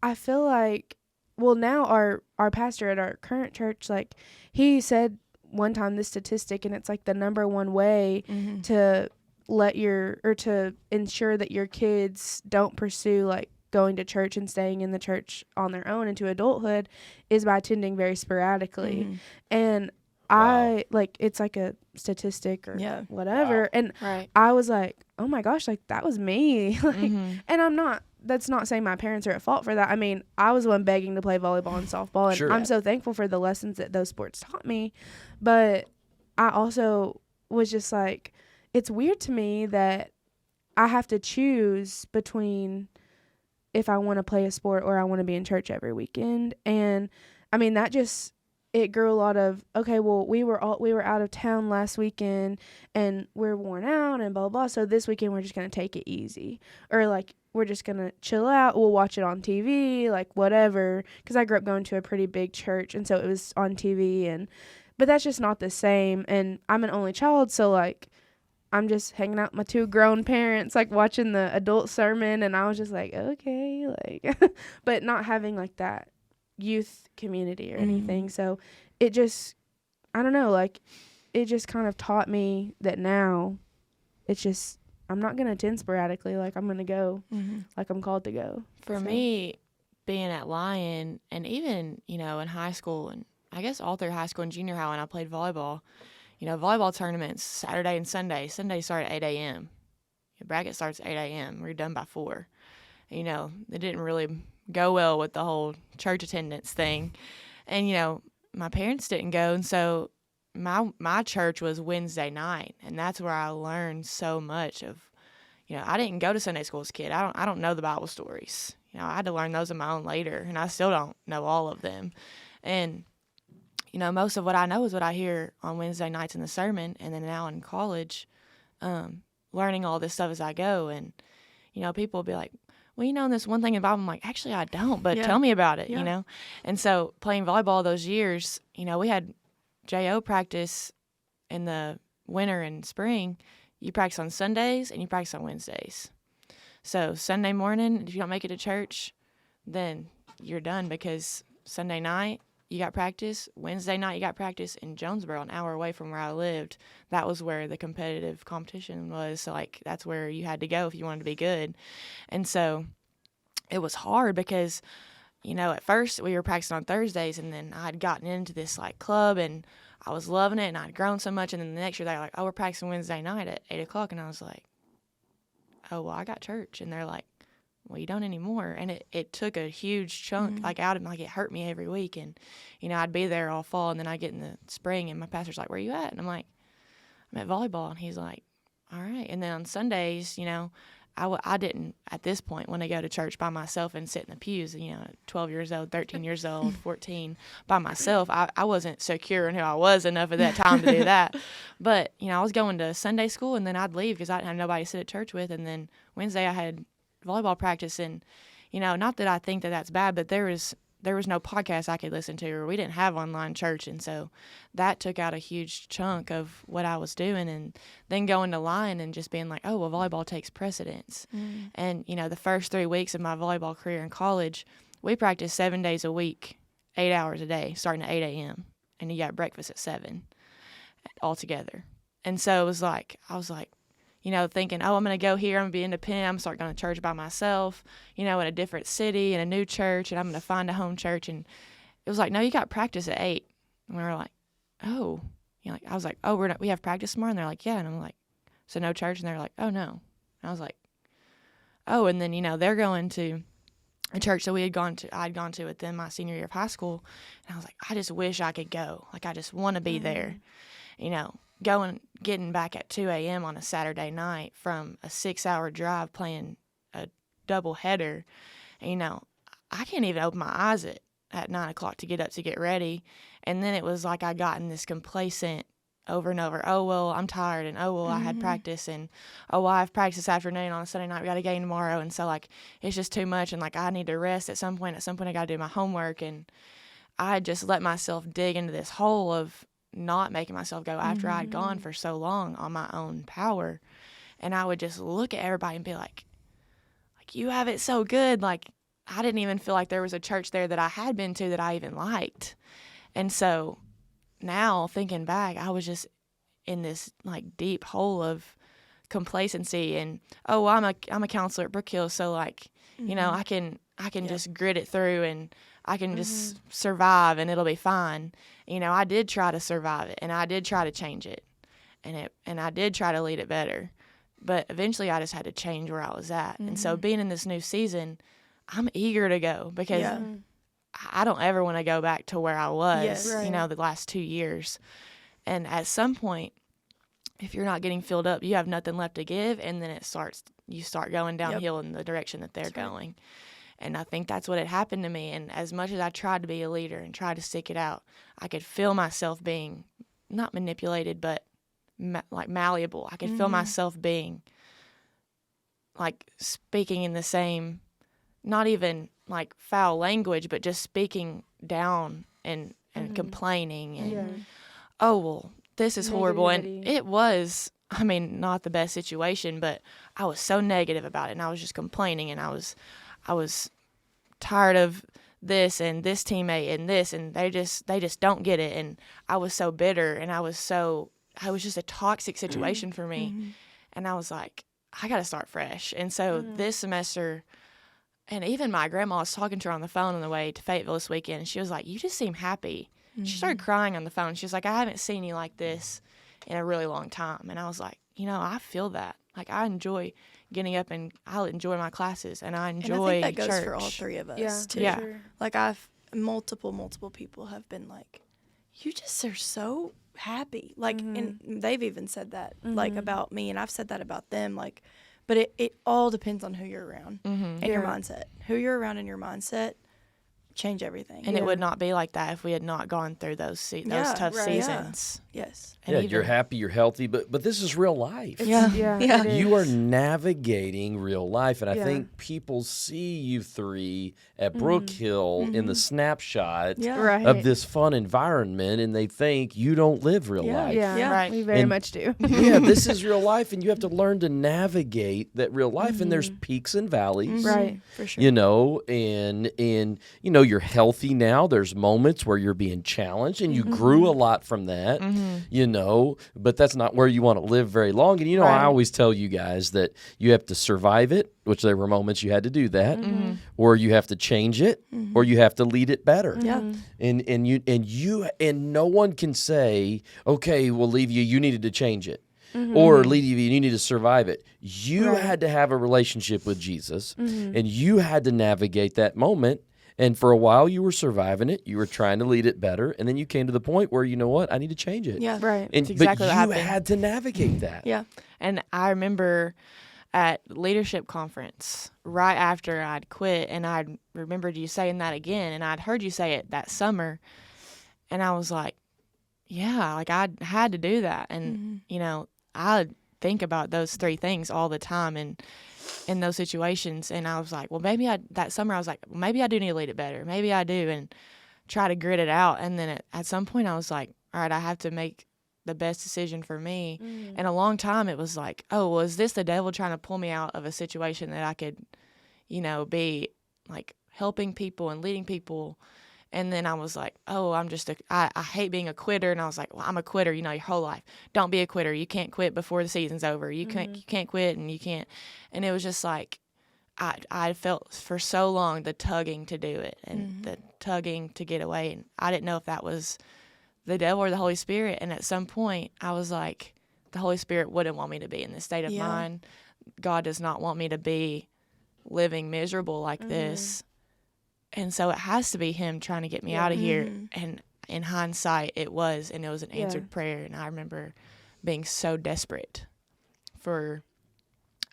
I feel like, well, now our pastor at our current church, like, he said one time this statistic, and it's like the number one way to to ensure that your kids don't pursue like going to church and staying in the church on their own into adulthood is by attending very sporadically. And I like, it's like a statistic or whatever. And I was like, oh my gosh, like that was me. Like, and that's not saying my parents are at fault for that. I mean, I was the one begging to play volleyball and softball, and I'm so thankful for the lessons that those sports taught me. But I also was just like, it's weird to me that I have to choose between if I want to play a sport or I want to be in church every weekend. And I mean, it grew a lot of, okay, well, we were out of town last weekend and we're worn out and blah, blah, blah. So this weekend we're just going to take it easy, or like, we're just going to chill out. We'll watch it on TV, like whatever. Cause I grew up going to a pretty big church. And so it was on TV but that's just not the same. And I'm an only child. So like, I'm just hanging out with my two grown parents, like watching the adult sermon. And I was just like, okay, like, but not having like that youth community or anything. So it just, I don't know, like it just kind of taught me that now it's just, I'm not going to attend sporadically. Like I'm going to go like I'm called to go. For me, being at Lion and even, in high school and I guess all through high school and junior high when I played volleyball, volleyball tournaments, Saturday and Sunday. Sunday start at 8 a.m. Your bracket starts at 8 a.m. We're done by 4. It didn't really go well with the whole church attendance thing. And, my parents didn't go. And so my church was Wednesday night. And that's where I learned so much of, I didn't go to Sunday school as a kid. I don't know the Bible stories. I had to learn those on my own later. And I still don't know all of them. And most of what I know is what I hear on Wednesday nights in the sermon, and then now in college, learning all this stuff as I go. And, people will be like, well, this one thing about them, I'm like, actually, I don't, but tell me about it, And so playing volleyball those years, we had JO practice in the winter and spring. You practice on Sundays and you practice on Wednesdays. So Sunday morning, if you don't make it to church, then you're done, because Sunday night, you got practice. Wednesday night, you got practice in Jonesboro, an hour away from where I lived. That was where the competitive competition was. So, like, that's where you had to go if you wanted to be good. And so it was hard because, at first we were practicing on Thursdays, and then I had gotten into this, like, club, and I was loving it, and I'd grown so much. And then the next year, they were like, oh, we're practicing Wednesday night at 8 o'clock. And I was like, oh, well, I got church. And they're like, well, you don't anymore. And it took a huge chunk, like, out of me. Like, it hurt me every week. And, I'd be there all fall, and then I'd get in the spring, and my pastor's like, where you at? And I'm like, I'm at volleyball. And he's like, all right. And then on Sundays, I didn't, at this point, want to go to church by myself and sit in the pews, 12 years old, 13 years old, 14, by myself. I wasn't secure in who I was enough at that time to do that. But, I was going to Sunday school, and then I'd leave because I didn't have nobody to sit at church with. And then Wednesday I had volleyball practice, and not that I think that that's bad, but there was no podcast I could listen to, or we didn't have online church, and so that took out a huge chunk of what I was doing. And then going to Lion and just being like, oh, well, volleyball takes precedence. And the first 3 weeks of my volleyball career in college, we practiced 7 days a week, 8 hours a day, starting at 8 a.m. and you got breakfast at 7 altogether. And so it was like, I was like, thinking, oh, I'm going to go here, I'm going to be independent, I'm going to start going to church by myself, in a different city, in a new church, and I'm going to find a home church. And it was like, no, you got practice at 8. And we were like, oh, I was like, oh, we have practice tomorrow? And they're like, yeah. And I'm like, so no church? And they're like, oh, no. And I was like, oh, and then, they're going to a church that I'd gone to with them my senior year of high school. And I was like, I just wish I could go. Like, I just want to be there, getting back at 2 a.m. on a Saturday night from a 6-hour drive playing a double header. And, I can't even open my eyes at 9 o'clock to get up to get ready. And then it was like I got in this complacent over and over. Oh, well, I'm tired. And, oh, well, I had practice. And, oh, well, I have practice this afternoon on a Sunday night. We got a game tomorrow. And so, like, it's just too much. And, like, I need to rest at some point. At some point, I got to do my homework. And I just let myself dig into this hole of not making myself go after I'd gone for so long on my own power. And I would just look at everybody and be like, you have it so good. Like, I didn't even feel like there was a church there that I had been to that I even liked. And so now thinking back, I was just in this like deep hole of complacency and, oh, well, I'm a counselor at Brookhill. So like, I can just grit it through and I can just survive and it'll be fine. I did try to survive it and I did try to change it and I did try to lead it better. But eventually I just had to change where I was at. And so being in this new season, I'm eager to go because I don't ever want to go back to where I was, the last 2 years. And at some point, if you're not getting filled up, you have nothing left to give. And then you start going downhill in the direction that they're going. And I think that's what had happened to me. And as much as I tried to be a leader and tried to stick it out, I could feel myself being not manipulated, but like malleable. I could feel myself being like speaking in the same, not even like foul language, but just speaking down and complaining and, oh, well, this is horrible. And it was, not the best situation, but I was so negative about it and I was just complaining and I was tired of this and this teammate and this, and they just don't get it. And I was so bitter and I was just a toxic situation for me. And I was like, I got to start fresh. And so this semester, and even my grandma was talking to her on the phone on the way to Fayetteville this weekend. And she was like, you just seem happy. She started crying on the phone. She was like, I haven't seen you like this in a really long time. And I was like, I feel that. Like, I enjoy getting up and I enjoy my classes and I enjoy and I think that church. goes for all three of us too. Yeah. Sure. Like multiple people have been like, you just are so happy. Like, and they've even said that like about me, and I've said that about them. Like, but it all depends on who you're around and your mindset. Who you're around and your mindset change everything. And it would not be like that if we had not gone through those tough seasons. Yes. And you're happy, you're healthy, but this is real life. Yeah. You are navigating real life, and I think people see you three at Brookhill in the snapshot of this fun environment, and they think you don't live real life. Yeah, Right. we very much do. This is real life, and you have to learn to navigate that real life, and there's peaks and valleys. Right. For sure. And you're healthy now. There's moments where you're being challenged, and you grew a lot from that, but that's not where you want to live very long. And, I always tell you guys that you have to survive it, which there were moments you had to do that, or you have to change it, or you have to lead it better. Yeah. And no one can say, okay, well, Levia, you needed to change it. Or Levia, you need to survive it. You had to have a relationship with Jesus, and you had to navigate that moment. And for a while, you were surviving it. You were trying to lead it better. And then you came to the point where, you know what? I need to change it. Yeah. Right. And, That's exactly but what you happened. had to navigate that. Yeah. And I remember at leadership conference right after I'd quit, and I remembered you saying that again, and I'd heard you say it that summer, and I was like, yeah, like I had to do that. And, I think about those three things all the time and in those situations. And I was like, well, that summer I was like, well, maybe I do need to lead it better. Maybe I do, and try to grit it out. And then at some point I was like, all right, I have to make the best decision for me. And a long time it was like, oh, well, is this the devil trying to pull me out of a situation that I could, be like helping people and leading people? And then I was like, oh, I hate being a quitter. And I was like, well, I'm a quitter, your whole life. Don't be a quitter. You can't quit before the season's over. You can't quit, and you can't. And it was just like, I felt for so long the tugging to do it and the tugging to get away. And I didn't know if that was the devil or the Holy Spirit. And at some point I was like, the Holy Spirit wouldn't want me to be in this state of mind. God does not want me to be living miserable like this. And so it has to be him trying to get me out of here. And in hindsight, it was an answered prayer. And I remember being so desperate for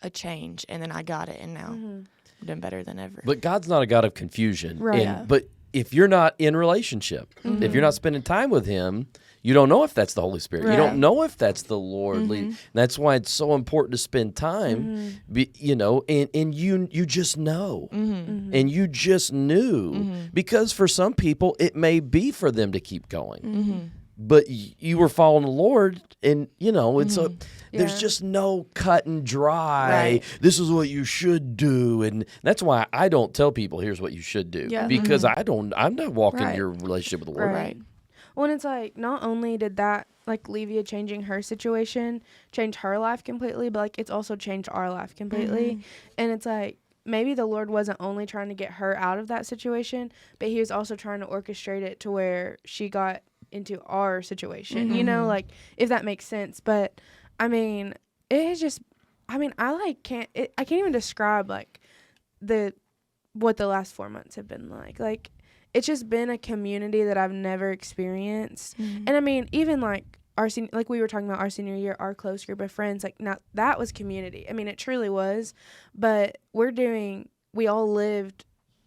a change. And then I got it. And now I'm doing better than ever. But God's not a God of confusion. Right. But if you're not in relationship, if you're not spending time with him, you don't know if that's the Holy Spirit. Right. You don't know if that's the Lord. That's why it's so important to spend time, and you just know. And you just knew. Because for some people, it may be for them to keep going. But you were following the Lord, and, it's there's just no cut and dry, Right. this is what you should do. And that's why I don't tell people, here's what you should do. Yeah. Because I'm not walking your relationship with the Lord. Right. Well, and it's like, not only did that, like, Levia changing her situation change her life completely, but, like, it's also changed our life completely. And it's like, maybe the Lord wasn't only trying to get her out of that situation, but he was also trying to orchestrate it to where she got into our situation, like, if that makes sense. But, I mean, it is just, I can't even describe, like, what the last 4 months have been like. Like, it's just been a community that I've never experienced. And I mean, even like like we were talking about our senior year, our close group of friends, like, now that was community. I mean, it truly was. But we all lived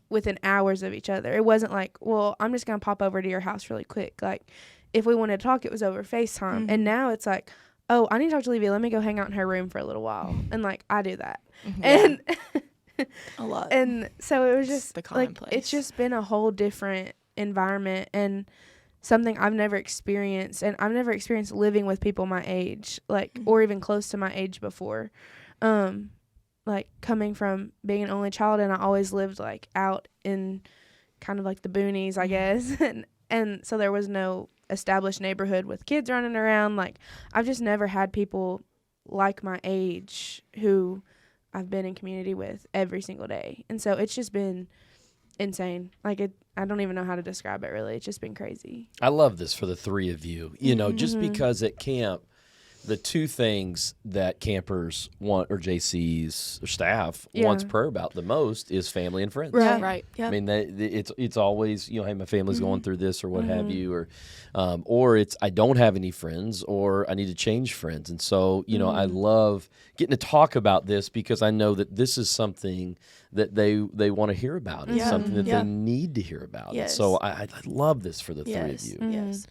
within hours of each other. It wasn't like, well, I'm just going to pop over to your house really quick. Like, if we wanted to talk, it was over FaceTime. And now it's like, oh, I need to talk to Levia. Let me go hang out in her room for a little while. And, like, I do that. And a lot. And so it was just the like, commonplace. it's just been a whole different environment and something I've never experienced. And I've never experienced living with people my age, like, or even close to my age before. Like, coming from being an only child, and I always lived, like, out in kind of like the boonies, I guess. And so there was no established neighborhood with kids running around. Like, I've just never had people like my age who I've been in community with every single day. And so it's just been insane. Like, I don't even know how to describe it, really. It's just been crazy. I love this for the three of you. Just because at camp, the two things that campers want, or JC's or staff wants prayer about the most, is family and friends. Right. Right. Yep. I mean, it's always, hey, my family's going through this, or what have you, or it's, I don't have any friends, or I need to change friends. And so, I love getting to talk about this, because I know that this is something that they want to hear about. It's something that they need to hear about. Yes. And so I love this for the three of you. Yes.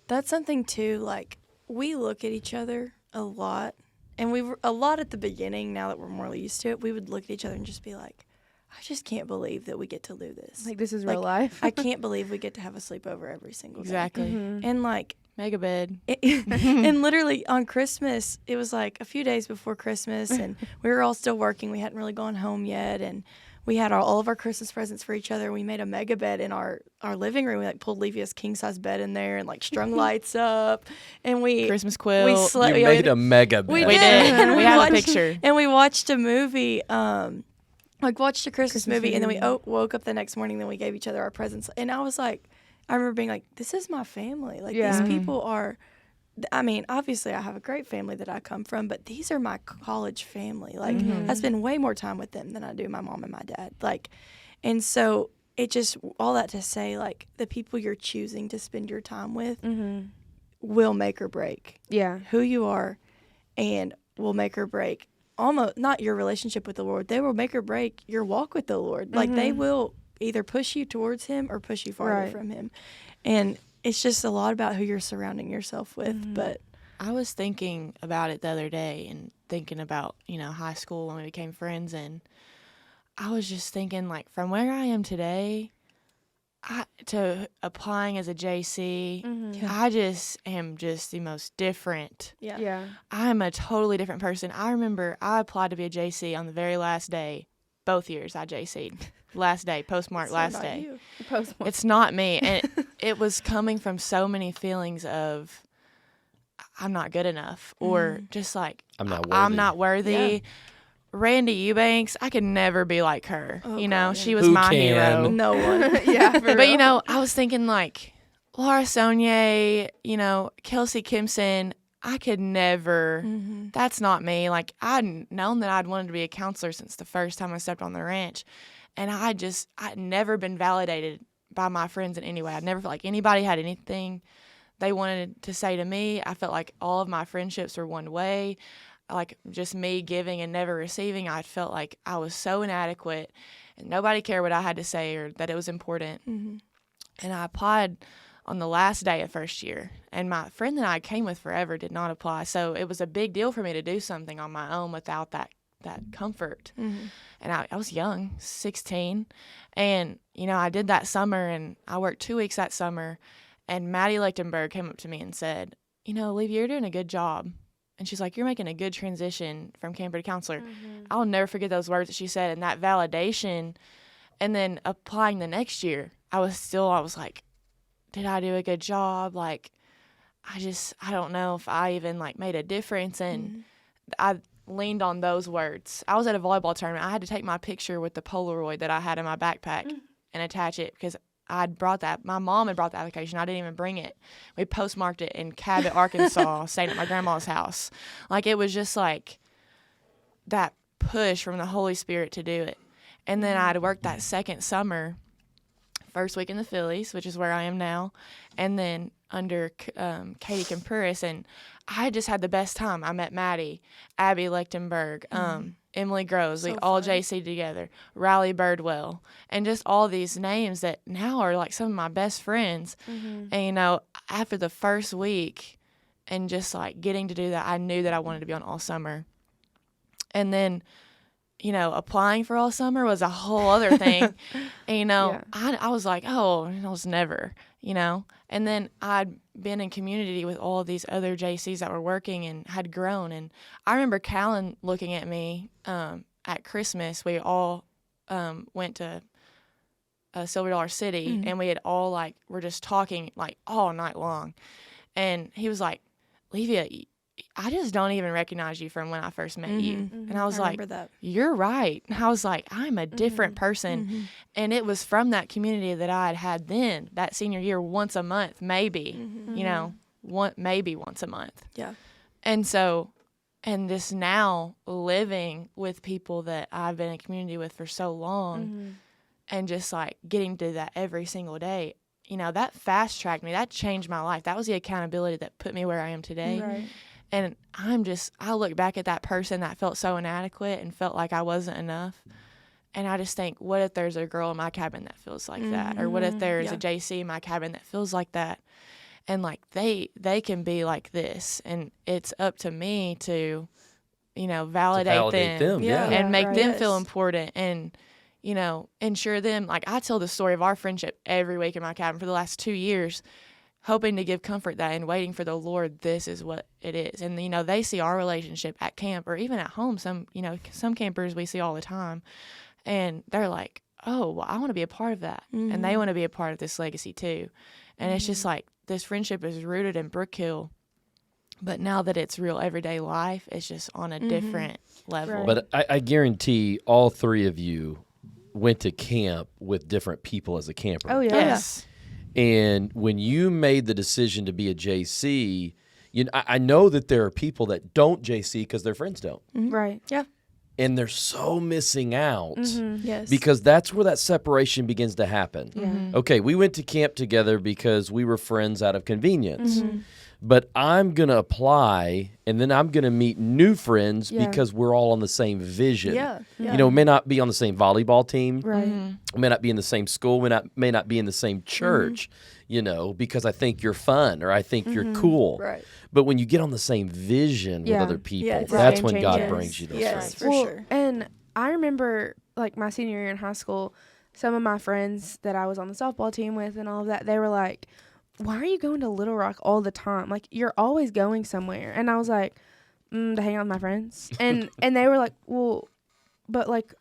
That's something too, like, we look at each other a lot, and we were a lot at the beginning. Now that we're more used to it, we would look at each other and just be like, I just can't believe that we get to do this. Like, this is real life. I can't believe we get to have a sleepover every single day. Exactly. And, like, Mega bed. and literally on Christmas, it was like a few days before Christmas, and we were all still working. We hadn't really gone home yet, and we had all of our Christmas presents for each other. We made a mega bed in our living room. We, like, pulled Levia's king size bed in there and, like, strung lights up, and we Christmas quilt. we slept. You made a mega bed. We We did. did. And We we have a watched, picture. and we watched a movie. Watched a Christmas movie, and then we woke up the next morning. Then we gave each other our presents, and I was like, I remember being like, this is my family. Like, these people are. I mean, obviously, I have a great family that I come from, but these are my college family. Like, I spend way more time with them than I do my mom and my dad. Like, and so it just, all that to say, like, the people you're choosing to spend your time with will make or break who you are, and will make or break almost not your relationship with the Lord. They will make or break your walk with the Lord. Like, they will either push you towards Him or push you farther from Him. And it's just a lot about who you're surrounding yourself with. But I was thinking about it the other day, and thinking about, high school when we became friends, and I was just thinking, like, from where I am today to applying as a JC, I just am just the most different. yeah. I'm a totally different person. I remember I applied to be a JC on the very last day, both years I JC'd. Last day, postmark, So last not day. you. Postmark. It's not me. And it was coming from so many feelings of I'm not good enough, or just like I'm not worthy. I'm not worthy. Yeah. Randy Eubanks, I could never be like her. Oh, you know, God, she yeah. was Who my can? hero. No one. Yeah, for But, real. you know, I was thinking like Laura Saunier, you know, Kelsey Kimson, I could never, that's not me. Like, I'd known that I'd wanted to be a counselor since the first time I stepped on the ranch. And I'd never been validated by my friends in any way. I'd never felt like anybody had anything they wanted to say to me. I felt like all of my friendships were one way, like just me giving and never receiving. I felt like I was so inadequate and nobody cared what I had to say or that it was important. And I applied on the last day of first year, and my friend that I came with forever did not apply. So it was a big deal for me to do something on my own without that comfort. And I was young, 16, and, you know, I did that summer, and I worked 2 weeks that summer, and Maddie Lichtenberg came up to me and said, you know, Levia, you're doing a good job. And she's like, you're making a good transition from camper to counselor. I'll never forget those words that she said, and that validation. And then applying the next year, I was like, did I do a good job? Like, I don't know if I even like made a difference. And I leaned on those words. I was at a volleyball tournament. I had to take my picture with the Polaroid that I had in my backpack and attach it because I'd brought that. My mom had brought the application. I didn't even bring it. We postmarked it in Cabot, Arkansas, staying at my grandma's house. Like, it was just like that push from the Holy Spirit to do it. And then I'd worked that second summer, first week in the Phillies, which is where I am now, and then under Katie Campuris, and I just had the best time. I met Maddie, Abby Lichtenberg, Emily Groves. We all JC'd together, Riley Birdwell, and just all these names that now are like some of my best friends. And, you know, after the first week and just like getting to do that, I knew that I wanted to be on all summer. And then, you know, applying for all summer was a whole other thing. And, you know, I was like, oh, I was never, you know. And then I'd been in community with all of these other JCs that were working and had grown. And I remember Callan looking at me at Christmas. We all went to Silver Dollar City, and we had all, like, were just talking, like, all night long. And he was like, Levia, I just don't even recognize you from when I first met you. And I was like, you're right. And I was like, I'm a different person. And it was from that community that I had then, that senior year, once a month, maybe, you know, maybe once a month. Yeah. And so, and this now living with people that I've been in community with for so long and just like getting to do that every single day, you know, that fast tracked me. That changed my life. That was the accountability that put me where I am today. Right. And I look back at that person that felt so inadequate and felt like I wasn't enough. And I just think, what if there's a girl in my cabin that feels like that? Or what if there's a JC in my cabin that feels like that? And like they can be like this. And it's up to me to, you know, validate them and make them feel important and, you know, ensure them. Like, I tell the story of our friendship every week in my cabin for the last 2 years, hoping to give comfort that and waiting for the Lord, this is what it is. And, you know, they see our relationship at camp or even at home. Some campers we see all the time. And they're like, oh, well, I want to be a part of that. And they want to be a part of this legacy too. And it's just like this friendship is rooted in Brookhill. But now that it's real everyday life, it's just on a different level. But I guarantee all three of you went to camp with different people as a camper. Oh, yeah. Yes. And when you made the decision to be a JC, you know, I know that there are people that don't JC because their friends don't. Right. Yeah. And they're so missing out Yes. because that's where that separation begins to happen. Okay, we went to camp together because we were friends out of convenience. But I'm going to apply, and then I'm going to meet new friends because we're all on the same vision. Yeah. You know, we may not be on the same volleyball team. Right. We may not be in the same school. We may not be in the same church, you know, because I think you're fun or I think you're cool. Right. But when you get on the same vision with other people, it's that's game when God changing. brings you those Yes, friends. for sure. And I remember, like, my senior year in high school, some of my friends that I was on the softball team with and all of that, they were like, why are you going to Little Rock all the time? Like, you're always going somewhere. And I was like, to hang out with my friends. And they were like, well, but, like,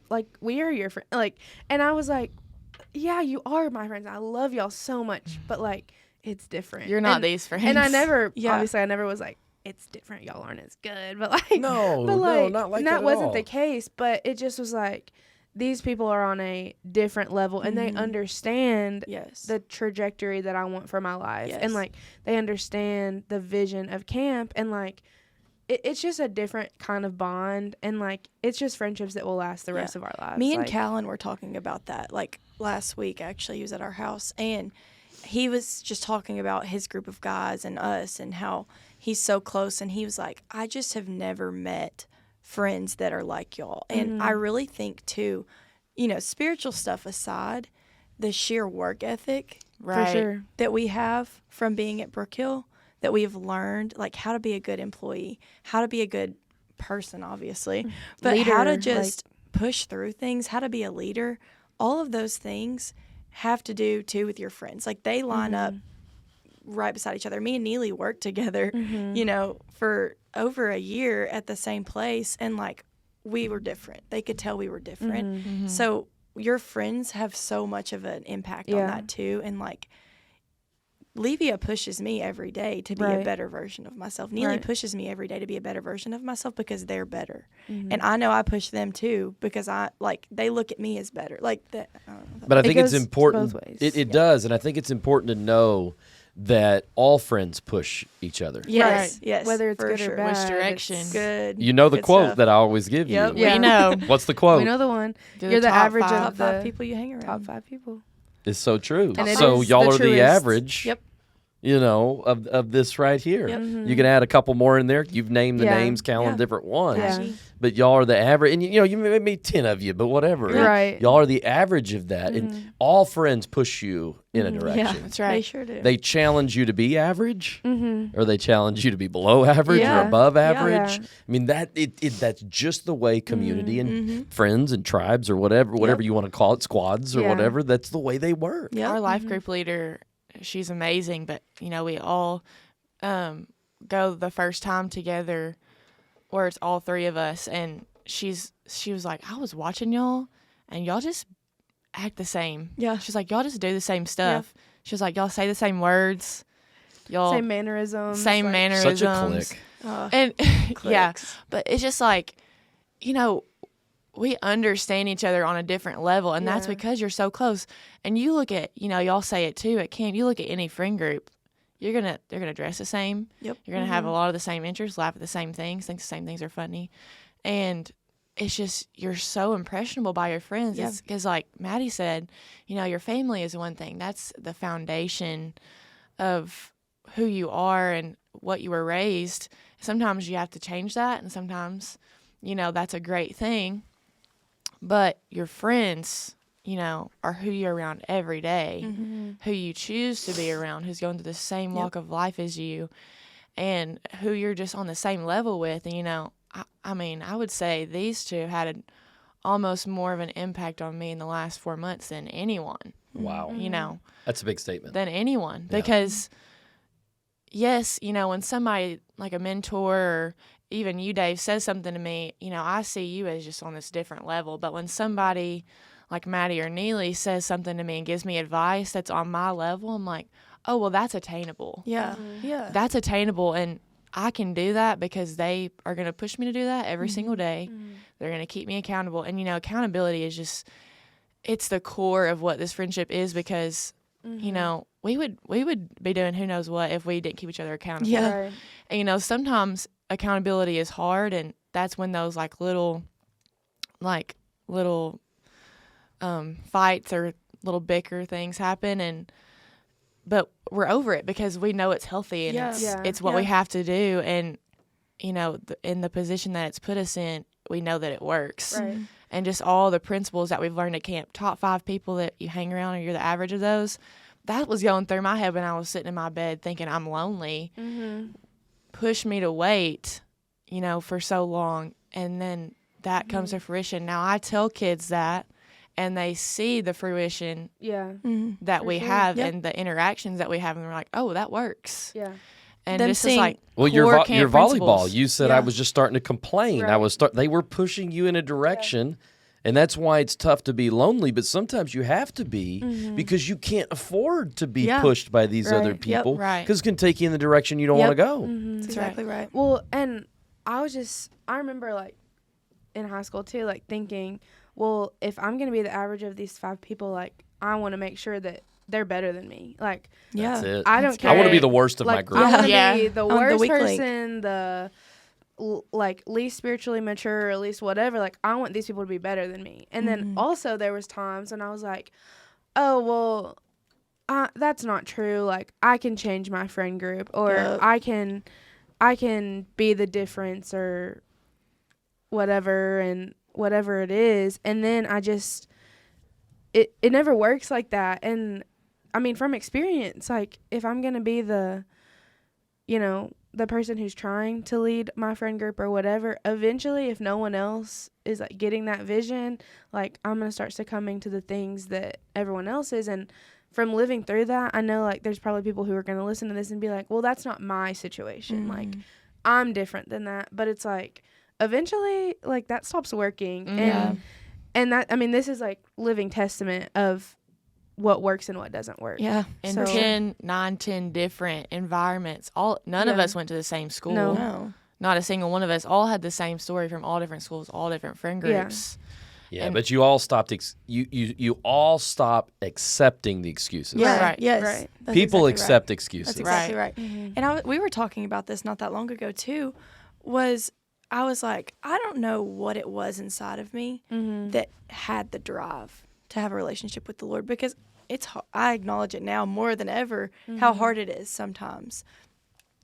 like we are your friend. Like, and I was like, yeah, you are my friends. I love y'all so much, but like it's different. You're not these friends. And I never, Yeah. obviously, I never was like, it's different. Y'all aren't as good, but like, No, but no, like, not like and that that at wasn't all. the case. But it just was like, these people are on a different level, and they understand Yes. the trajectory that I want for my life, Yes. and like they understand the vision of camp, and like it's just a different kind of bond, and like it's just friendships that will last the rest of our lives. Me and like, Callan were talking about that like last week. Actually, he was at our house, and he was just talking about his group of guys and us and how he's so close. And he was like, I just have never met friends that are like y'all. And I really think too, spiritual stuff aside, the sheer work ethic Right. for sure. that we have from being at Brookhill, that we've learned, like how to be a good employee, how to be a good person, obviously, but how to Leader, just push through things, how to be a leader. All of those things have to do too with your friends. Like they line up right beside each other. Me and Neely worked together, for over a year at the same place, and like we were different. They could tell we were different. So your friends have so much of an impact on that too. And like Levia pushes me every day to be a better version of myself. Neely pushes me every day to be a better version of myself because they're better. And I know I push them too because they look at me as better. Like that. I don't know. But I think it's goes important. both ways. It does, and I think it's important to know that all friends push each other. Yes, Right. yes. Whether it's for good sure. or bad, Which direction? it's Good. You know the good quote stuff. that I always give Yep. you. Yeah. We know. What's the quote? We know the one. Do You're the top average five. of Top the 5 people you hang around. top 5 people. It's so true. And it So is y'all the are the truest. average. Yep. Of this right here. Yep. You can add a couple more in there. You've named the Yeah. names, counting Yeah. different ones. Yeah. Maggie. But y'all are the average. And, you may be 10 of you, but whatever. Right. Y'all are the average of that. And all friends push you in a direction. Yeah, That's right. They sure do. They challenge you to be average, or they challenge you to be below average or Yeah. above Yeah. average. Yeah. I mean that's just the way community and friends and tribes or whatever you want to call it, squads or Yeah. whatever. That's the way they work. Yep. Our life group leader, she's amazing, but we all go the first time together where it's all 3 of us, and she was like, I was watching y'all and y'all just act the same. Yeah. She's like, y'all just do the same stuff. She was like, y'all say the same words. Y'all Same mannerisms. same like, mannerisms. Such a clique. And yeah, Clicks. but it's just like, we understand each other on a different level, and that's Yeah. because you're so close. And you look at, y'all say it too at camp. You look at any friend group, they're gonna dress the same. Yep. You're gonna have a lot of the same interests, laugh at the same things, think the same things are funny, and it's just you're so impressionable by your friends. Yeah. Because like Maddie said, your family is one thing. That's the foundation of who you are and what you were raised. Sometimes you have to change that, and sometimes, that's a great thing. But your friends, are who you're around every day, who you choose to be around, who's going through the same walk of life as you, and who you're just on the same level with. And, I would say these two had almost more of an impact on me in the last 4 months than anyone, Wow. That's a big statement. than anyone. Because, yes, when somebody like a mentor or even you, Dave, says something to me, I see you as just on this different level. But when somebody like Maddie or Neely says something to me and gives me advice that's on my level, I'm like, oh, well, that's attainable. Yeah. Yeah. That's attainable. And I can do that because they are going to push me to do that every single day. They're going to keep me accountable. And, accountability is just, it's the core of what this friendship is because, we would be doing who knows what if we didn't keep each other accountable. Yeah. Right. And, sometimes accountability is hard, and that's when those little fights or little bicker things happen, but we're over it because we know it's healthy and Yeah. Yeah. it's what we have to do, and in the position that it's put us in, we know that it works. Right. And just all the principles that we've learned at camp, top 5 people that you hang around and you're the average of those, that was going through my head when I was sitting in my bed thinking I'm lonely. Pushed me to wait, for so long. And then that comes to fruition. Now I tell kids that, and they see the fruition Yeah. that we sure. have Yep. and the interactions that we have. And they're like, oh, that works. Yeah. And Them this is seeing- like Well, your core camp volleyball, principles. you said I Yeah. was just starting to complain. Right. They were pushing you in a direction, And that's why it's tough to be lonely, but sometimes you have to be because you can't afford to be pushed by these other people because it can take you in the direction you don't want to go. That's exactly right. Well, and I remember like in high school too, like thinking, well, if I'm going to be the average of these 5 people, like I want to make sure that they're better than me. Like, That's it. I don't care. I want to be the worst of my like, group. I want to be the worst weak person, the like least spiritually mature, or at least whatever. Like, I want these people to be better than me. And then also there was times when I was like, oh, well, that's not true. Like, I can change my friend group, or I can be the difference, or whatever, and whatever it is. And then I just, it never works like that. And I mean, from experience, like if I'm going to be the, the person who's trying to lead my friend group or whatever, eventually if no one else is like getting that vision, like I'm going to start succumbing to the things that everyone else is. And from living through that, I know like there's probably people who are going to listen to this and be like, well, that's not my situation. Like I'm different than that. But it's like eventually like that stops working. And that, I mean, this is like living testament of what works and what doesn't work. Yeah. And So- 10 different environments. None of us went to the same school. No. Not a single one of us. All had the same story from all different schools, all different friend groups. Yeah, but you all stopped. You all stop accepting the excuses. Yeah. Right. Yes. Right. That's People exactly accept right. excuses. That's exactly right. Mm-hmm. And we were talking about this not that long ago too. I was like, I don't know what it was inside of me that had the drive to have a relationship with the Lord, because I acknowledge it now more than ever how hard it is sometimes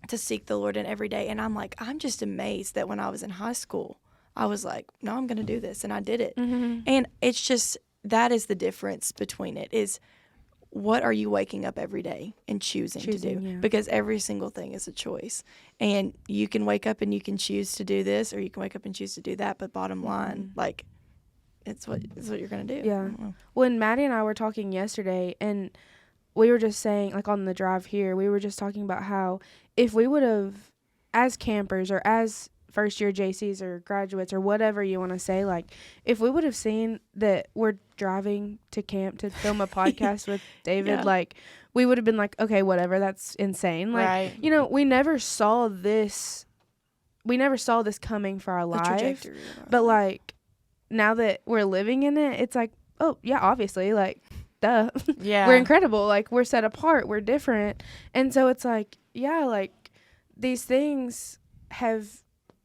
to seek the Lord in every day. And I'm like, I'm just amazed that when I was in high school, I was like, no, I'm going to do this. And I did it. And it's just, that is the difference between it, is what are you waking up every day and choosing to do? Yeah. Because every single thing is a choice. And you can wake up and you can choose to do this, or you can wake up and choose to do that. But bottom line, like, it's what you're going to do. Yeah. When Maddie and I were talking yesterday, and we were just saying, like on the drive here, we were just talking about how if we would have, as campers or as first year JCs or graduates or whatever you want to say, like if we would have seen that we're driving to camp to film a podcast with David, like we would have been like, okay, whatever, that's insane. Like, we never saw this coming for our life. But like, now that we're living in it, it's like, oh yeah, obviously, like, duh. Yeah. We're incredible. Like, we're set apart. We're different. And so it's like, yeah, like these things have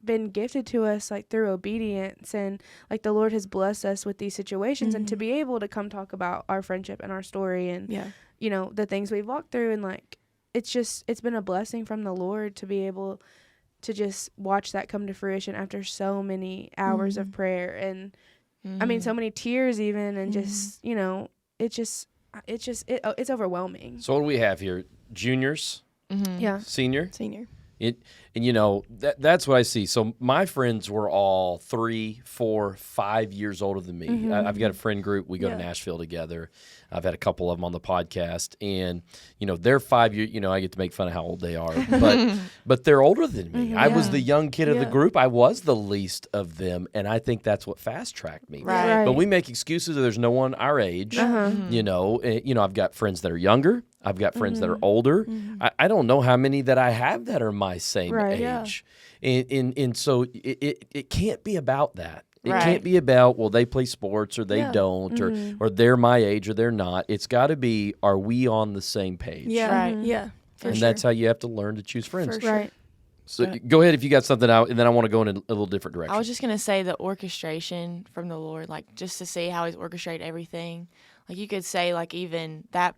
been gifted to us like through obedience, and like the Lord has blessed us with these situations, and to be able to come talk about our friendship and our story and the things we've walked through, and like it's been a blessing from the Lord to be able to just watch that come to fruition after so many hours of prayer, and I mean so many tears even, and just it's overwhelming. So what do we have here? Juniors, Yeah. senior. Senior. That's what I see. So my friends were all 3, 4, 5 years older than me. I've got a friend group. We go to Nashville together. I've had a couple of them on the podcast, and they're 5 years. I get to make fun of how old they are, but they're older than me. I was the young kid of the group. I was the least of them, and I think that's what fast tracked me. Right. But we make excuses that there's no one our age. I've got friends that are younger. I've got friends that are older. I don't know how many that I have that are my same age. And so it can't be about that. It can't be about, well, they play sports or they don't, or they're my age or they're not. It's got to be, are we on the same page? Yeah. Right. Yeah. And that's how you have to learn to choose friends. For sure. Right. So go ahead if you got something out, and then I want to go in a little different direction. I was just going to say the orchestration from the Lord, like just to see how he's orchestrated everything. Like you could say like even that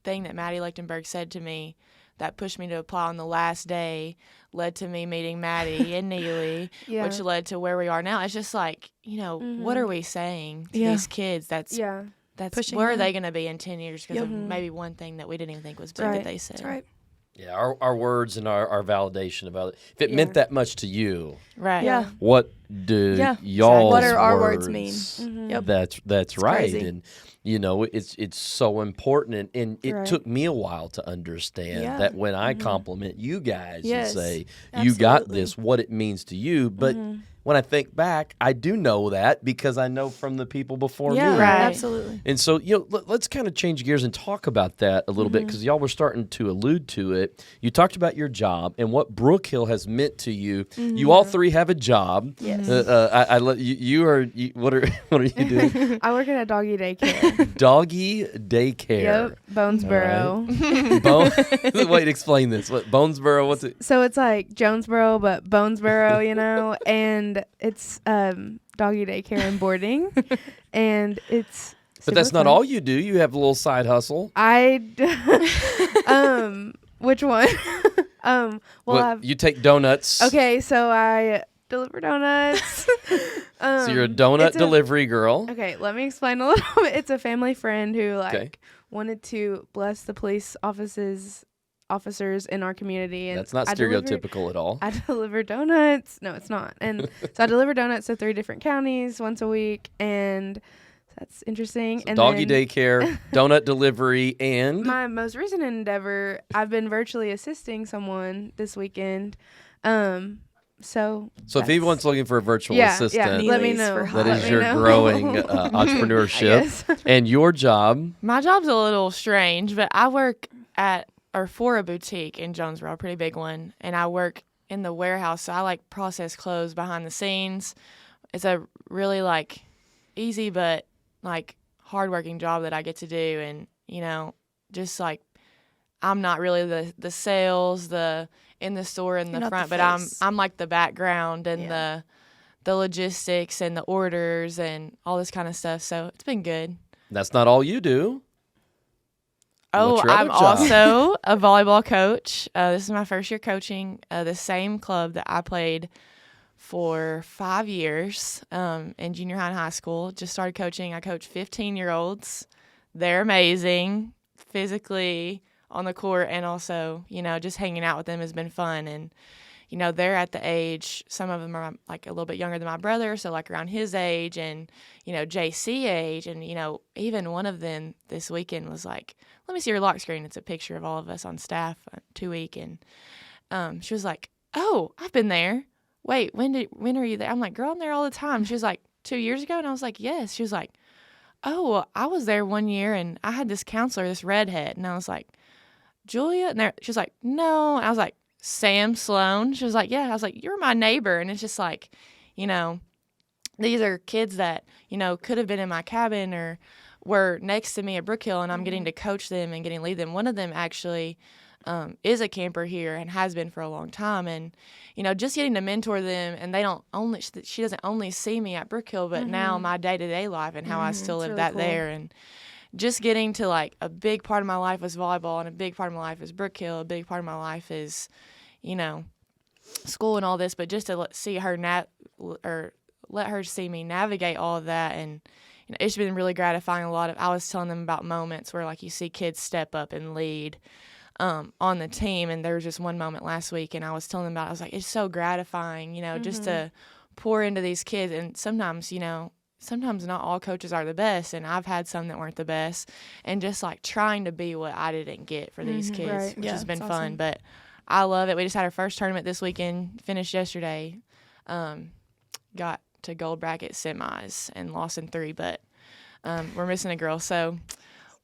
thing that Maddie Lichtenberg said to me that pushed me to apply on the last day led to me meeting Maddie and Neely, which led to where we are now. It's just like, what are we saying to these kids? That's Pushing where are them. they going to be in 10 years because of maybe one thing that we didn't even think was big that they said. That's right. Yeah, our words and our validation about it. If it meant that much to you, Right. Yeah. what do Yeah, y'all's what are our words. words mean. Yep. That's right. crazy. And it's so important, and it Right. took me a while to understand Yeah. that when I compliment you guys Yes, and say you got absolutely. this, what it means to you. But when I think back, I do know that because I know from the people before Yeah, me. Right. absolutely. And so, let's kind of change gears and talk about that a little bit because y'all were starting to allude to it. You talked about your job and what Brookhill has meant to you. You all three have a job. Yes. What are you doing? I work at a doggy daycare. Doggy daycare. Yep, Bonesboro. Wait, explain this. What Bonesboro? What's it? So it's like Jonesboro, but Bonesboro, and it's doggy daycare and boarding, and it's. But that's super not fun. all you do. You have a little side hustle. Which one? Well, What, you take donuts. okay, so I deliver donuts. So you're a donut it's delivery girl. Okay, let me explain a little bit. It's a family friend who Okay. wanted to bless the police officers in our community, and That's not I deliver- stereotypical at all. I deliver donuts. No, it's not. And so I deliver donuts to 3 different counties once a week, and that's interesting. So and doggy then daycare, donut delivery, and my most recent endeavor, I've been virtually assisting someone this weekend. So if that's- anyone's looking for a virtual Yeah, assistant, let me Neely's know. for that hire. is Let your me know. growing I entrepreneurship. guess. And your job, My job's a little strange, but I work for a boutique in Jonesboro, a pretty big one, and I work in the warehouse. So I process clothes behind the scenes. It's a really easy but hardworking job that I get to do, and just I'm not really the sales, in the store in You're the not the front, but face. I'm the background and Yeah. the logistics and the orders and all this kind of stuff. So it's been good. that's not all you do. Oh, What's your other I'm job? also a volleyball coach. This is my first year coaching the same club that I played for 5 years in junior high and high school. Just started coaching. I coach 15-year-olds. They're amazing physically on the court, and also, just hanging out with them has been fun. And, they're at the age, some of them are a little bit younger than my brother, so around his age and, JC age. And, even one of them this weekend was like, let me see your lock screen. It's a picture of all of us on staff 2 week. And she was like, oh, I've been there. Wait, when are you there? I'm like, girl, I'm there all the time. She was like, 2 years ago? And I was like, yes. She was like, oh, I was there 1 year and I had this counselor, this redhead. And I was like, Julia? And she was like, no. And I was like, Sam Sloan? She was like, yeah. I was like, you're my neighbor. And it's just these are kids that, could have been in my cabin or were next to me at Brookhill, and I'm getting to coach them and getting to lead them. One of them actually is a camper here and has been for a long time. And, just getting to mentor them, and she doesn't only see me at Brookhill, but now my day-to-day life and how I still live really that cool. there. And just getting to a big part of my life was volleyball, and a big part of my life is Brookhill. A big part of my life is, school and all this, but just to see her let her see me navigate all of that. And it's been really gratifying. I was telling them about moments where you see kids step up and lead on the team, and there was just one moment last week, and I was telling them about it. I was like, it's so gratifying, just to pour into these kids. And sometimes not all coaches are the best, and I've had some that weren't the best, and just trying to be what I didn't get for these kids, Right. which Yeah, has been it's fun. awesome. But I love it. We just had our first tournament this weekend, finished yesterday, got to gold bracket semis and lost in 3, but we're missing a girl, so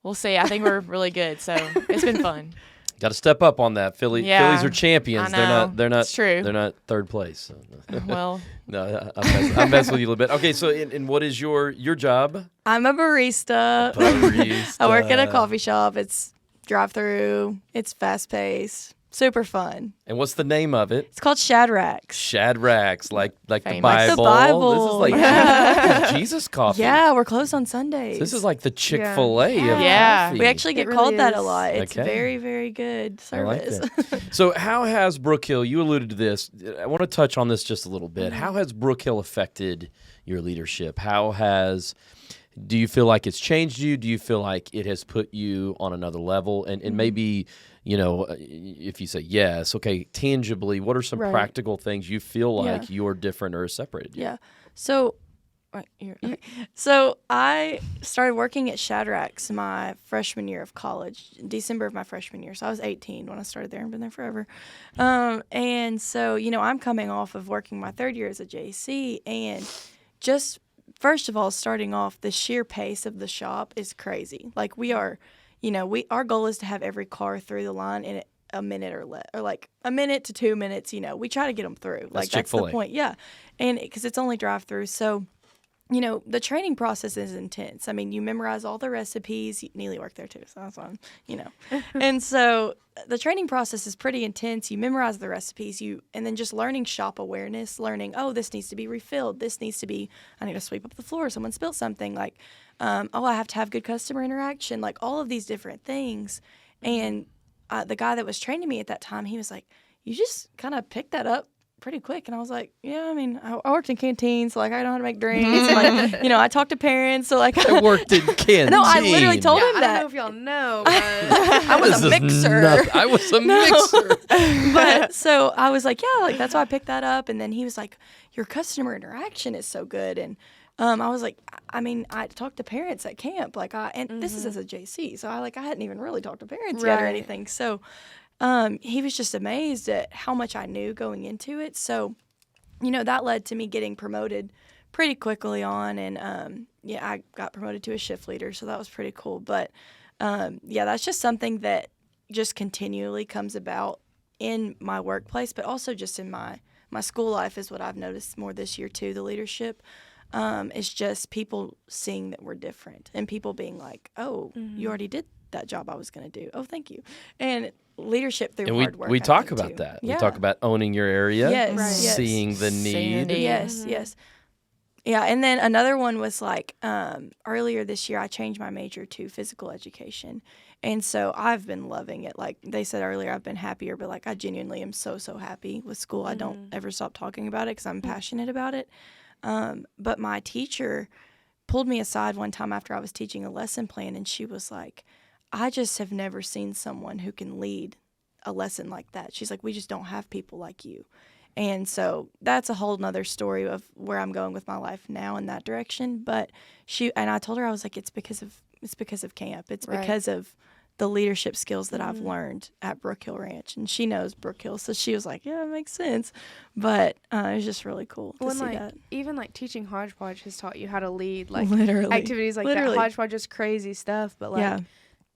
we'll see. I think we're really good, so it's been fun. Got to step up on that. Phillies are champions. I know. They're not. It's true. They're not third place. So. Well, No, I'm messing with you a little bit. Okay, so and what is your job? I'm a barista. Barista. I work at a coffee shop. It's drive-through. It's fast-paced. Super fun. And what's the name of it? It's called Shadrack's. Shadrack's, like the Famous. Bible. Like the Bible. This is Yeah. Jesus coffee. Yeah, we're closed on Sundays. This is like the Chick-fil-A of Yeah. coffee. We actually get It really called that a is. lot. It's Okay. very, very good I like service. that. So how has Brookhill, you alluded to this, I want to touch on this just a little bit. How has Brookhill affected your leadership? How has do you feel like it's changed you? Do you feel like it has put you on another level? And maybe, if you say yes, okay, tangibly, what are some Right. practical things you feel like Yeah. you're different or separated? Yeah. So, right here. Okay. So I started working at Shadrack's my freshman year of college, December of my freshman year. So I was 18 when I started there and been there forever. And so, I'm coming off of working my third year as a JC, and just first of all, starting off, the sheer pace of the shop is crazy. Like we are, our goal is to have every car through the line in a minute or less, or like a minute to 2 minutes. We try to get them through. Like that's the Chick-fil-A. point. Yeah, and because it's only drive through, so. The training process is intense. I mean, you memorize all the recipes. Neely worked there too, so that's fun, And so the training process is pretty intense. You memorize the recipes, and then just learning shop awareness, learning, oh, this needs to be refilled. This needs to be, I need to sweep up the floor. Someone spilled something. Like, I have to have good customer interaction. Like all of these different things. And the guy that was training me at that time, he was like, you just kind of picked that up pretty quick. And I was like, yeah, I mean, I worked in canteens, so like I know how to make drinks. And, like, I talk to parents, so like I worked in canteen. No, I literally told him I that. don't know if y'all know, but I was a mixer. I was a mixer. But so I was like, yeah, like that's why I picked that up. And then he was like, your customer interaction is so good. And I was like, I mean, I talked to parents at camp, like this is as a JC, so I hadn't even really talked to parents yet or anything. So he was just amazed at how much I knew going into it. So, that led to me getting promoted pretty quickly on. And, I got promoted to a shift leader. So that was pretty cool. But, that's just something that just continually comes about in my workplace, but also just in my school life is what I've noticed more this year too, the leadership. It's just people seeing that we're different and people being like, oh, you already did that job I was going to do. Oh, thank you. And leadership through hard work. We I talk think, about too. that. Yeah. We talk about owning your area, Yes, right. seeing the need. Yes, yes. Yeah, and then another one was like earlier this year I changed my major to physical education. And so I've been loving it. Like they said earlier, I've been happier, but like I genuinely am so happy with school. I don't ever stop talking about it because I'm passionate about it. But my teacher pulled me aside one time after I was teaching a lesson plan, and she was like, I just have never seen someone who can lead a lesson like that. She's like, we just don't have people like you. And so that's a whole nother story of where I'm going with my life now in that direction. But I told her, I was like, it's because of camp. It's because of the leadership skills that I've learned at Brookhill Ranch. And she knows Brookhill. So she was like, yeah, it makes sense. But it was just really cool to see that. Even like teaching hodgepodge has taught you how to lead, like literally activities like that. Hodgepodge is crazy stuff, but like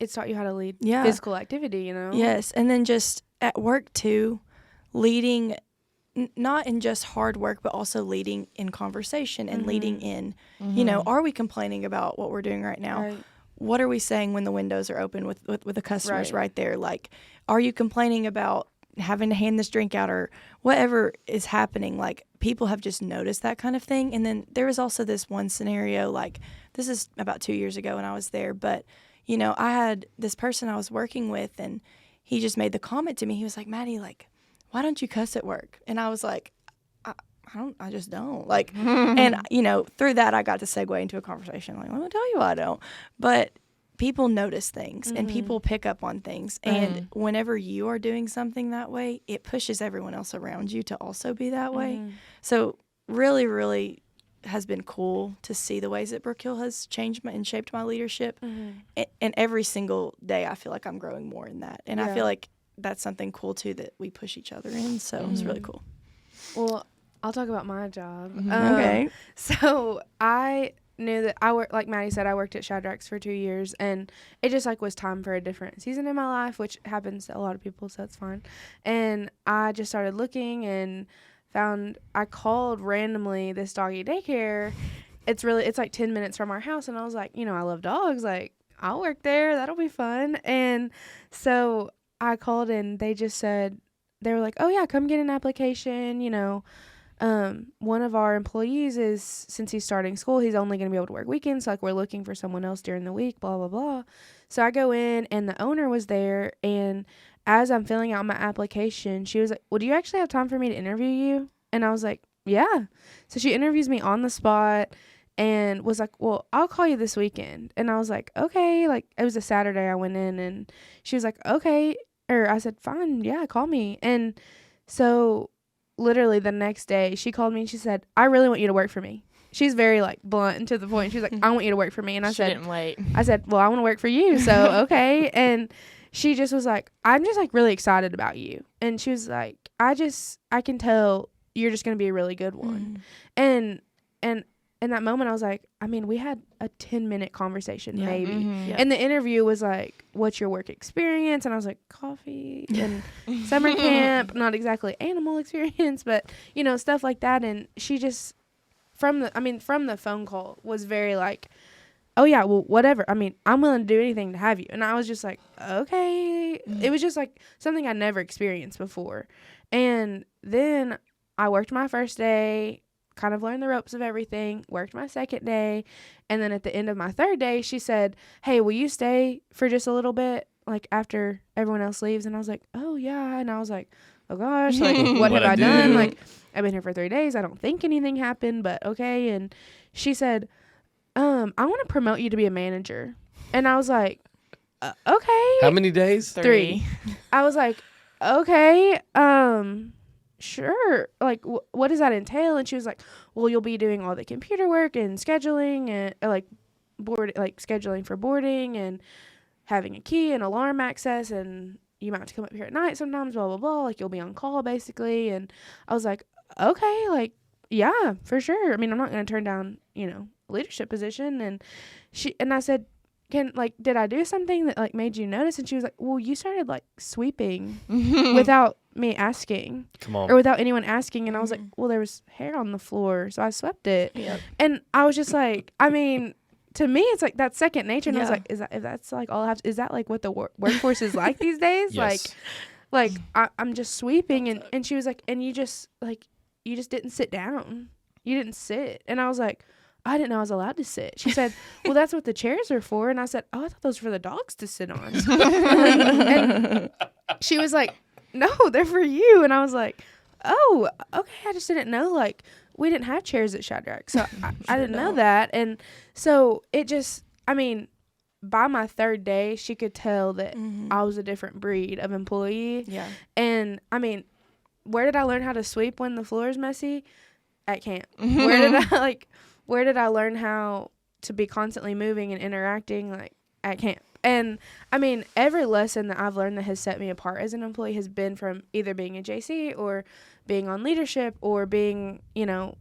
it's taught you how to lead physical activity, Yes. And then just at work too, leading not in just hard work, but also leading in conversation and leading in, are we complaining about what we're doing right now? Right. What are we saying when the windows are open with the customers right there? Like, are you complaining about having to hand this drink out or whatever is happening? Like, people have just noticed that kind of thing. And then there was also this one scenario, like, this is about 2 years ago when I was there, but, I had this person I was working with, and he just made the comment to me. He was like, Maddie, like, why don't you cuss at work? And I was like, I just don't. Like, and, through that, I got to segue into a conversation. Like, let me tell you why I don't. But people notice things and people pick up on things. And whenever you are doing something that way, it pushes everyone else around you to also be that way. So really, really has been cool to see the ways that Brookhill has changed and shaped my leadership. And every single day, I feel like I'm growing more in that. And I feel like that's something cool, too, that we push each other in. So it's really cool. Well, I'll talk about my job. Okay. So I knew that I worked, like Maddie said, I worked at Shadrack's for 2 years, and it just like was time for a different season in my life, which happens to a lot of people, so it's fine. And I just started looking and I called randomly this doggy daycare. It's like 10 minutes from our house, and I was like, I love dogs, like I'll work there, that'll be fun. And so I called, and they just said, they were like, oh yeah, come get an application, one of our employees since he's starting school, he's only going to be able to work weekends. So like we're looking for someone else during the week, blah, blah, blah. So I go in, and the owner was there. And as I'm filling out my application, she was like, well, do you actually have time for me to interview you? And I was like, yeah. So she interviews me on the spot. and was like, well, I'll call you this weekend. And I was like, okay. Like, it was a Saturday I went in, and she was like, okay. Or I said, fine, yeah, call me. And so literally the next day she called me and she said, I really want you to work for me. She's very like blunt and to the point. She's like, I want you to work for me. And I Didn't wait. said, well, I want to work for you. So, okay. And she just was like, I'm just like really excited about you. And she was like, I can tell you're just going to be a really good one. And in that moment I was like, I mean, we had a 10-minute conversation, maybe. Mm-hmm. And the interview was like, what's your work experience? And I was like, coffee and summer camp, not exactly animal experience, but you know, stuff like that. And she just, from the phone call was very like, oh yeah, well, whatever. I mean, I'm willing to do anything to have you. And I was just like, okay. It was just like something I never experienced before. And then I worked my first day, kind of learned the ropes of everything, worked my second day. And then at the end of my third day, she said, hey, will you stay for just a little bit, like after everyone else leaves? And I was like, oh yeah. And I was like, oh gosh, like what have I done? Like, I've been here for 3 days. I don't think anything happened, but okay. And she said, I want to promote you to be a manager. And I was like, okay. How many days? 3. I was like, okay, sure. Like, what does that entail? And she was like, well, you'll be doing all the computer work and scheduling and scheduling for boarding and having a key and alarm access, and you might have to come up here at night sometimes, blah, blah, blah. Like, you'll be on call basically. And I was like, okay, like, yeah, for sure. I mean, I'm not going to turn down, leadership position. And I said, did I do something that like made you notice? And she was like, well, you started like sweeping without me asking. Come on. Or without anyone asking. And I was like, well, there was hair on the floor, so I swept it. Yep. And I was just like, I mean, to me, it's like that's second nature. And I was like, if that's like all I have to, is that like what the workforce is like these days? Yes. Like I'm just sweeping. And she was like, and you just didn't sit down. You didn't sit. And I was like, I didn't know I was allowed to sit. She said, well, that's what the chairs are for. And I said, oh, I thought those were for the dogs to sit on. And she was like, no, they're for you. And I was like, oh, okay. I just didn't know. Like, we didn't have chairs at Shadrach. So I didn't know that. And so it just, I mean, by my third day, she could tell that I was a different breed of employee. Yeah. And I mean, where did I learn how to sweep when the floor is messy? At camp. Where did I learn how to be constantly moving and interacting? Like, at camp. And I mean, every lesson that I've learned that has set me apart as an employee has been from either being a JC or being on leadership or being,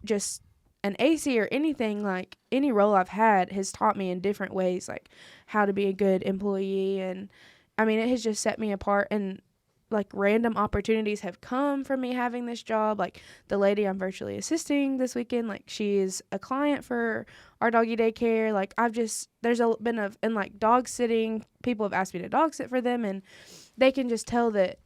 just an AC or anything. Like, any role I've had has taught me in different ways, like how to be a good employee. And I mean, it has just set me apart. And like, random opportunities have come from me having this job. Like, the lady I'm virtually assisting this weekend, like, she is a client for our doggy daycare. Like, and like dog sitting, people have asked me to dog sit for them, and they can just tell that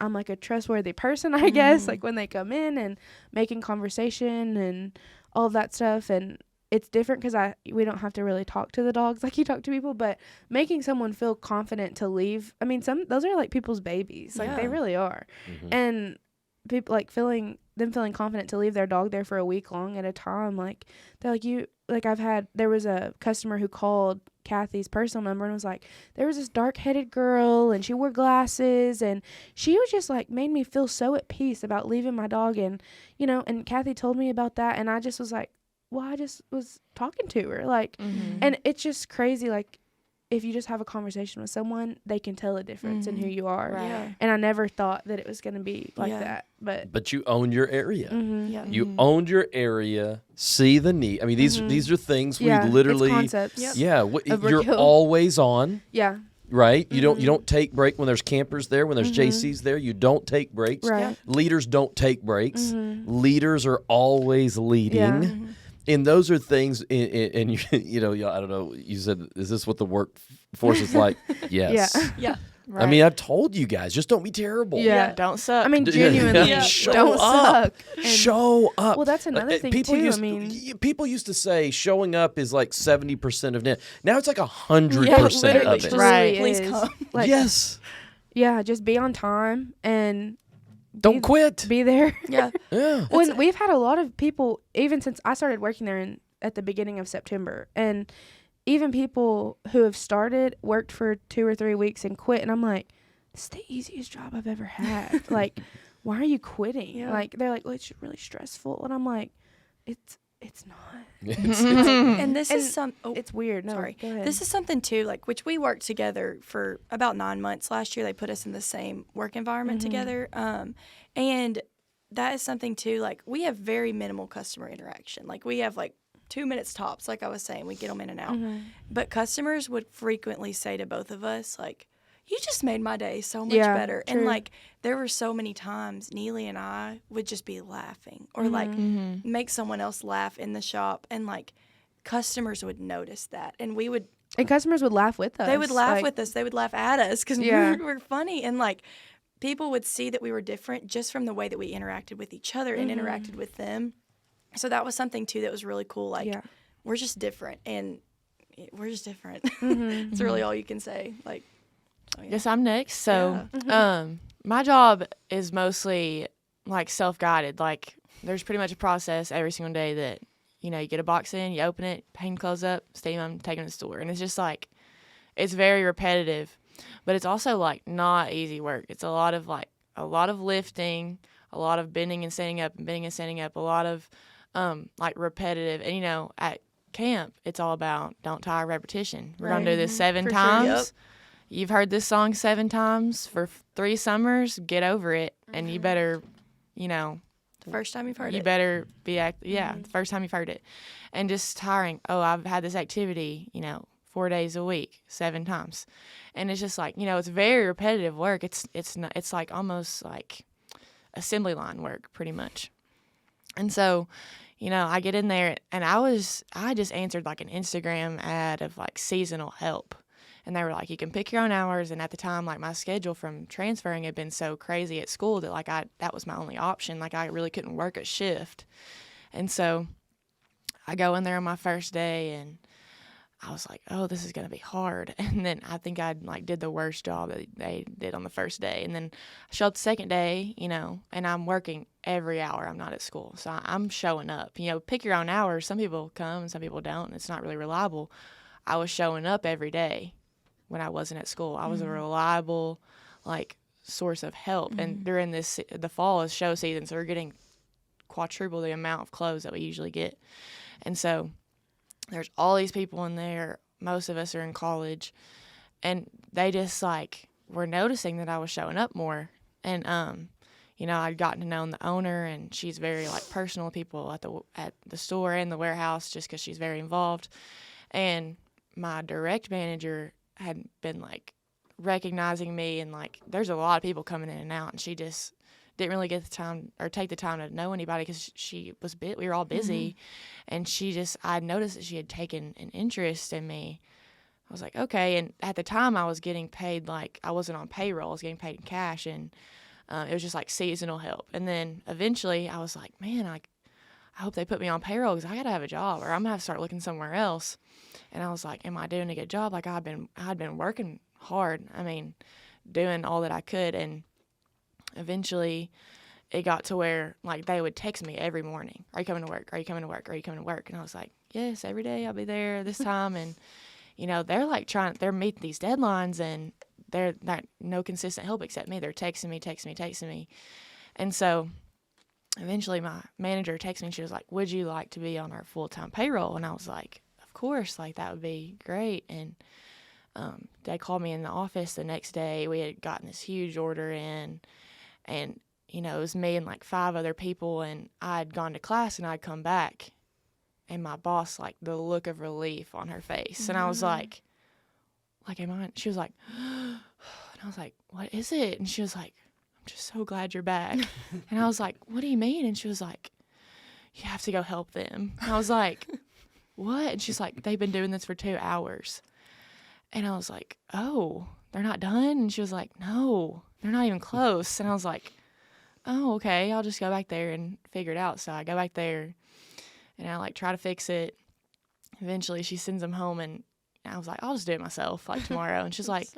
I'm like a trustworthy person, I guess, like when they come in and making conversation and all of that stuff. And it's different because we don't have to really talk to the dogs like you talk to people, but making someone feel confident to leave. I mean, those are like people's babies. Like, they really are. And people like feeling confident to leave their dog there for a week long at a time. Like, they're like, there was a customer who called Kathy's personal number and was like, there was this dark-headed girl and she wore glasses, and she was just like, made me feel so at peace about leaving my dog. And, and Kathy told me about that, and I just was like, well, I just was talking to her, like, and it's just crazy. Like, if you just have a conversation with someone, they can tell a difference in who you are. Right. Yeah. And I never thought that it was going to be like that. But you owned your area. Yeah. You owned your area. See the need. I mean, these are things we literally. It's concepts. Yep. Yeah, you're Brookhill. always on. Yeah. Right? You don't take break when there's campers there, when there's JCs there. You don't take breaks. Right. Yeah. Leaders don't take breaks. Leaders are always leading. Yeah. And those are things, and I don't know, you said, is this what the workforce is like? Yes. Yeah. Right. I mean, I've told you guys, just don't be terrible. Yeah. Don't suck. I mean, genuinely, Show don't up. suck. And Show up. Well, that's another thing, too. People used to say showing up is like 70% of it. Now it's like 100% literally. of it. Right. Please is. come. Like, Yes. Yeah, just be on time and Don't quit. be there. Yeah. Yeah. When we've had a lot of people, even since I started working there at the beginning of September. And even people who have started worked for 2 or 3 weeks and quit. And I'm like, this is the easiest job I've ever had. Like, why are you quitting? Yeah. Like, they're like, well, it's really stressful. And I'm like, it's not. And this is It's weird. No, sorry. go ahead. This is something too, like, which we worked together for about 9 months last year. They put us in the same work environment together. And that is something too, like, we have very minimal customer interaction. Like, we have like 2 minutes tops, like I was saying, we get them in and out. But customers would frequently say to both of us, like, you just made my day so much better. True. And like, there were so many times Neely and I would just be laughing or like make someone else laugh in the shop, and like customers would notice that, and we would, and customers would laugh with us. they would laugh like, with us, they would laugh at us because we're funny, and like people would see that we were different just from the way that we interacted with each other and interacted with them. So that was something too that was really cool. Like, we're just different, and we're just different. It's really all you can say. Like, Guess I'm next. So, my job is mostly like self-guided. Like, there's pretty much a process every single day that, you know, you get a box in, you open it, hang clothes up, steam them, take them to the store. And it's just like, it's very repetitive, but it's also like not easy work. It's a lot of lifting, a lot of bending and standing up, and bending and standing up, a lot of like repetitive. And, you know, at camp, it's all about don't tire repetition. We're going to do this 7 For sure. times. Yep. You've heard this song 7 times for 3 summers. Get over it, and you better, you know, the first time you've heard you it. better be the first time you've heard it, and just tiring. Oh, I've had this activity, you know, 4 days a week, 7 times, and it's just like, you know, it's very repetitive work. It's like almost like assembly line work, pretty much. And so, you know, I get in there, and I just answered like an Instagram ad of like seasonal help. And they were like, you can pick your own hours. And at the time, like, my schedule from transferring had been so crazy at school that, like, that was my only option. Like, I really couldn't work a shift. And so I go in there on my first day, and I was like, oh, this is going to be hard. And then I think I, like, did the worst job that they did on the first day. And then I show up the second day, you know, and I'm working every hour I'm not at school. So I'm showing up. You know, pick your own hours. Some people come and some people don't, and it's not really reliable. I was showing up every day. When I wasn't at school, I was a reliable, like, source of help. And during the fall is show season, so we're getting quadruple the amount of clothes that we usually get. And so there's all these people in there. Most of us are in college, and they just, like, were noticing that I was showing up more. And you know, I'd gotten to know the owner, and she's very, like, personal with people at the store and the warehouse, just because she's very involved. And my direct manager had been, like, recognizing me, and, like, there's a lot of people coming in and out, and she just didn't really get the time or take the time to know anybody because we were all busy. And I noticed that she had taken an interest in me. I was like, okay. And at the time I was getting paid, like, I wasn't on payroll, I was getting paid in cash, and it was just like seasonal help. And then eventually I was like, man, I hope they put me on payroll because I got to have a job, or I'm going to have to start looking somewhere else. And I was like, am I doing a good job? Like, I'd been working hard. I mean, doing all that I could. And eventually it got to where, like, they would text me every morning. Are you coming to work? Are you coming to work? Are you coming to work? And I was like, yes, every day I'll be there this time. And, you know, they're like they're meeting these deadlines, and they're not no consistent help except me. They're texting me. And so eventually my manager texted me, and she was like, would you like to be on our full-time payroll? And I was like, of course, like, that would be great. And they called me in the office the next day. We had gotten this huge order in, and, you know, it was me and like 5 other people, and I'd gone to class, and I'd come back, and my boss, like, the look of relief on her face. And I was like, am I? She was like, and I was like, what is it? And she was like, I'm just so glad you're back. And I was like, what do you mean? And she was like, you have to go help them. And I was like, what? And she's like, they've been doing this for 2 hours. And I was like, oh, they're not done? And she was like, no, they're not even close. And I was like, oh, okay, I'll just go back there and figure it out. So I go back there, and I, like, try to fix it. Eventually she sends them home, and I was like, I'll just do it myself, like, tomorrow. And she's like,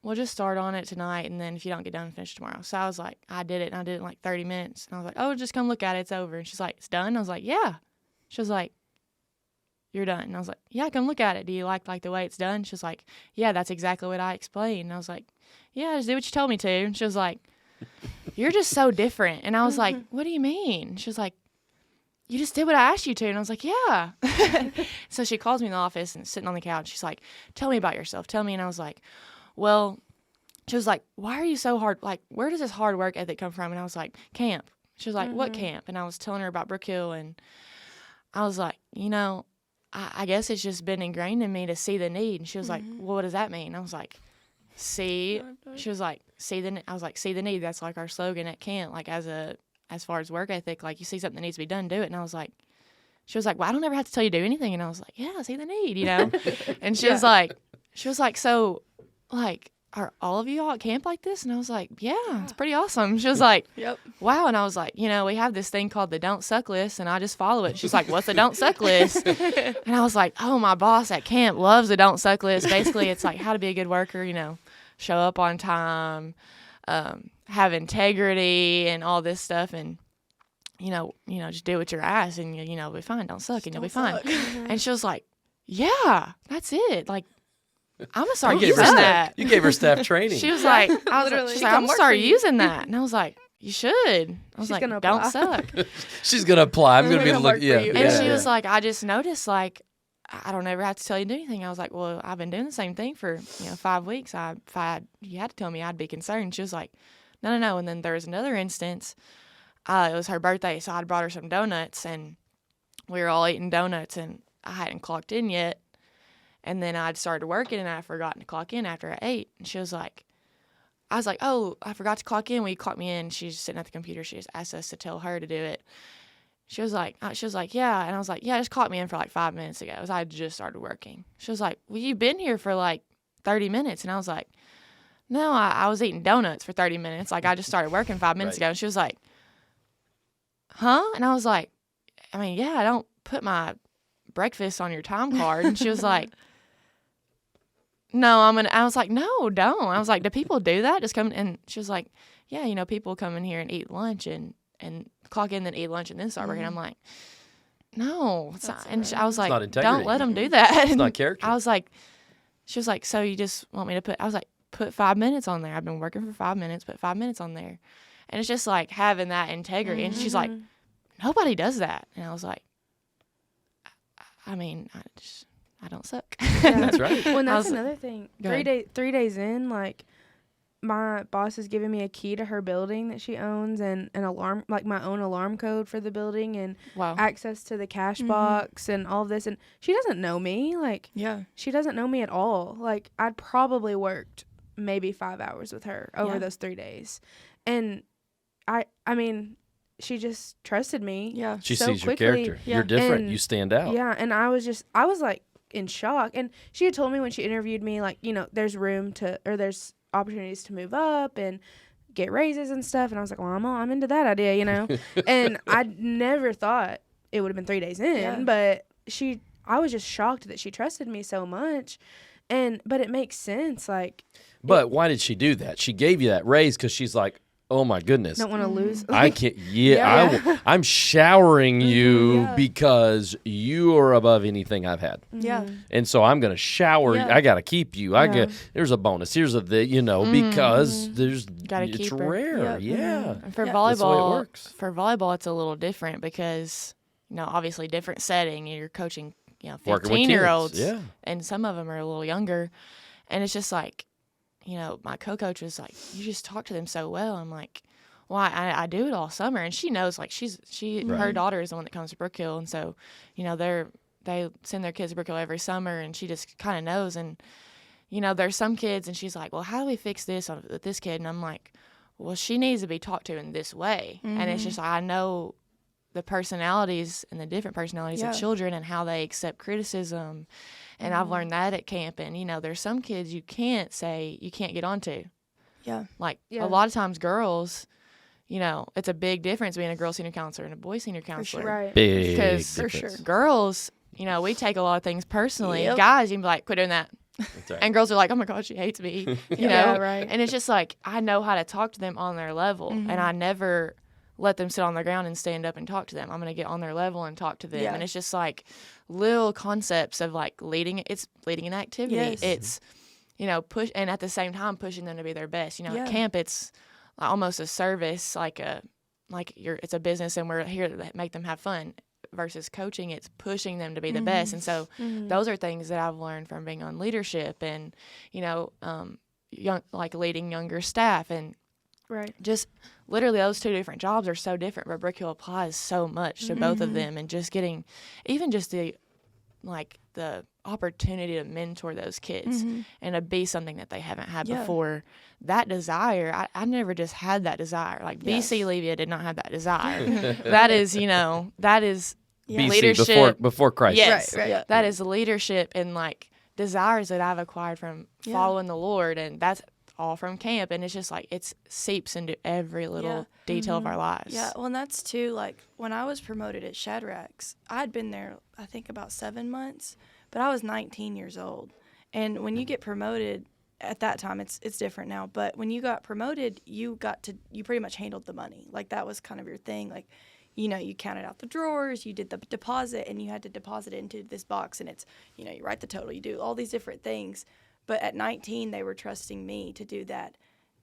well, just start on it tonight, and then if you don't get done, finish tomorrow. So I was like, I did it, and I did it in like 30 minutes. And I was like, oh, just come look at it, it's over. And she's like, it's done? I was like, yeah. She was like, you're done. And I was like, yeah, come look at it. Do you like the way it's done? She was like, yeah, that's exactly what I explained. And I was like, yeah, just do what you told me to. And she was like, you're just so different. And I was like, what do you mean? She was like, you just did what I asked you to. And I was like, yeah. So she calls me in the office and sitting on the couch. She's like, tell me about yourself. Tell me. And I was like, well, she was like, why are you so hard? Like, where does this hard work ethic come from? And I was like, camp. She was like, what camp? And I was telling her about Brookhill. And I was like, I guess it's just been ingrained in me to see the need. And she was like, well, what does that mean? I was like, see. She was like, I was like, see the need. That's like our slogan at camp. Like as far as work ethic, like you see something that needs to be done, do it. And I was like, she was like, well, I don't ever have to tell you to do anything. And I was like, yeah, I see the need, And she was like, so like, are all of you all at camp like this? And I was like, yeah, it's pretty awesome. She was like, Yep. Wow. And I was like, we have this thing called the don't suck list, and I just follow it. She's like, what's the don't suck list? And I was like, oh, my boss at camp loves the don't suck list. Basically, it's like how to be a good worker, show up on time, have integrity and all this stuff. And, just do what you're asked and, you'll be fine. Don't suck and you'll be fine. And she was like, yeah, that's it. Like, I'm going to start using that. You gave her staff training. She was like, I'm going to start using that. And I was like, you should. I was like, don't suck. She's going to apply. I'm going to be looking. Yeah. And she was like, I just noticed, like, I don't ever have to tell you to do anything. I was like, well, I've been doing the same thing for, 5 weeks. You had to tell me, I'd be concerned. She was like, no. And then there was another instance. It was her birthday, so I'd brought her some donuts, and we were all eating donuts, and I hadn't clocked in yet. And then I'd started working, and I'd forgotten to clock in after I ate. And she was like, I was like, oh, I forgot to clock in. Will you clock me in? She's sitting at the computer. She just asked us to tell her to do it. She was like, yeah. And I was like, yeah, just clock me in for like 5 minutes ago. I had just started working. She was like, well, you've been here for like 30 minutes. And I was like, no, I was eating donuts for 30 minutes. Like, I just started working 5 minutes ago. And she was like, huh? And I was like, I mean, yeah, I don't put my breakfast on your time card. And she was like, no, I was like, no, don't. I was like, do people do that? Just come. And she was like, yeah, people come in here and eat lunch and clock in, then eat lunch, and then start working. I'm like, no, it's not. And I was like, don't let them do that. It's not character. I was like, she was like, so you just want me to I was like, put 5 minutes on there. I've been working for 5 minutes, put 5 minutes on there. And it's just like having that integrity. And she's like, nobody does that. And I was like, I mean, I don't suck. That's right. Well, that's another thing. 3 days in, like, my boss is giving me a key to her building that she owns, and an alarm, like my own alarm code for the building, and access to the cash box and all of this. And she doesn't know me. Like, she doesn't know me at all. Like, I'd probably worked maybe 5 hours with her over those 3 days. And I mean, she just trusted me. Yeah. She so sees quickly. your character. You're different. And, you stand out. Yeah. And I was like in shock. And she had told me when she interviewed me, like, there's there's opportunities to move up and get raises and stuff. And I was like, well, I'm into that idea, And I never thought it would have been 3 days in, but I was just shocked that she trusted me so much. But it makes sense. Like, but why did she do that? She gave you that raise because she's like, oh my goodness. Don't want to lose. I can't. I'm showering you because you are above anything I've had. Yeah. And so I'm going to shower. I got to keep you. There's a bonus. Here's because it's rare. Yeah. And for volleyball, that's the way it works. For volleyball, it's a little different because, obviously different setting. You're coaching, 15-year-olds. Yeah. And some of them are a little younger. And it's just like, my co-coach was like, you just talk to them so well. I'm like, well, I do it all summer. And she knows, like, her daughter is the one that comes to Brookhill. And so, they send their kids to Brookhill every summer, and she just kind of knows. And, there's some kids, and she's like, well, how do we fix this with this kid? And I'm like, well, she needs to be talked to in this way. And it's just, I know the personalities and the different personalities of children and how they accept criticism. And I've learned that at camp. And, there's some kids you can't get onto. Yeah. Like, a lot of times girls, it's a big difference between a girl senior counselor and a boy senior counselor. Right. Big difference. For sure. Girls, we take a lot of things personally. Yep. Guys, you can be like, quit doing that. That's right. And girls are like, oh, my God, she hates me. Right. And it's just like, I know how to talk to them on their level. And I never let them sit on the ground and stand up and talk to them. I'm going to get on their level and talk to them. Yeah. And it's just like little concepts of like leading an activity. Yes. It's, push, and at the same time pushing them to be their best. Yeah. At camp, it's almost a service, it's a business and we're here to make them have fun. Versus coaching, it's pushing them to be the best. And so those are things that I've learned from being on leadership and, leading younger staff. And Right. just literally those two different jobs are so different, but Brookhill applies so much to both of them. And just getting even just the opportunity to mentor those kids and to be something that they haven't had before. That desire, I never just had that desire. Like BC Levia did not have that desire. That is BC, leadership before Christ. Yes, Right. Yeah. that is leadership and desires that I've acquired from following the Lord, and that's all from camp. And it's just it seeps into every little detail of our lives. Yeah, well, and that's too, when I was promoted at Shadrack's, I'd been there, I think, about 7 months, but I was 19 years old. And when you get promoted, at that time, it's different now, but when you got promoted, you pretty much handled the money. That was kind of your thing. You counted out the drawers, you did the deposit, and you had to deposit it into this box, and it's, you write the total, you do all these different things. But at 19, they were trusting me to do that.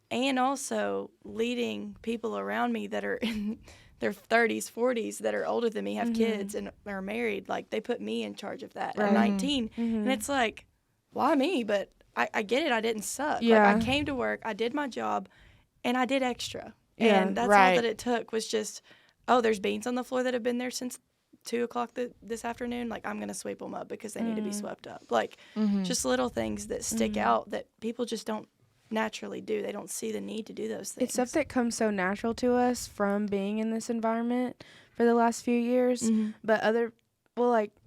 And also leading people around me that are in their 30s, 40s, that are older than me, have kids, and are married. They put me in charge of that at 19. And it's why me? But I get it. I didn't suck. Yeah. I came to work, I did my job, and I did extra. Yeah. And that's all that it took was just, there's beans on the floor that have been there since 2 o'clock this afternoon. I'm going to sweep them up because they need to be swept up. Just little things that stick out that people just don't naturally do. They don't see the need to do those things. It's stuff that comes so natural to us from being in this environment for the last few years. But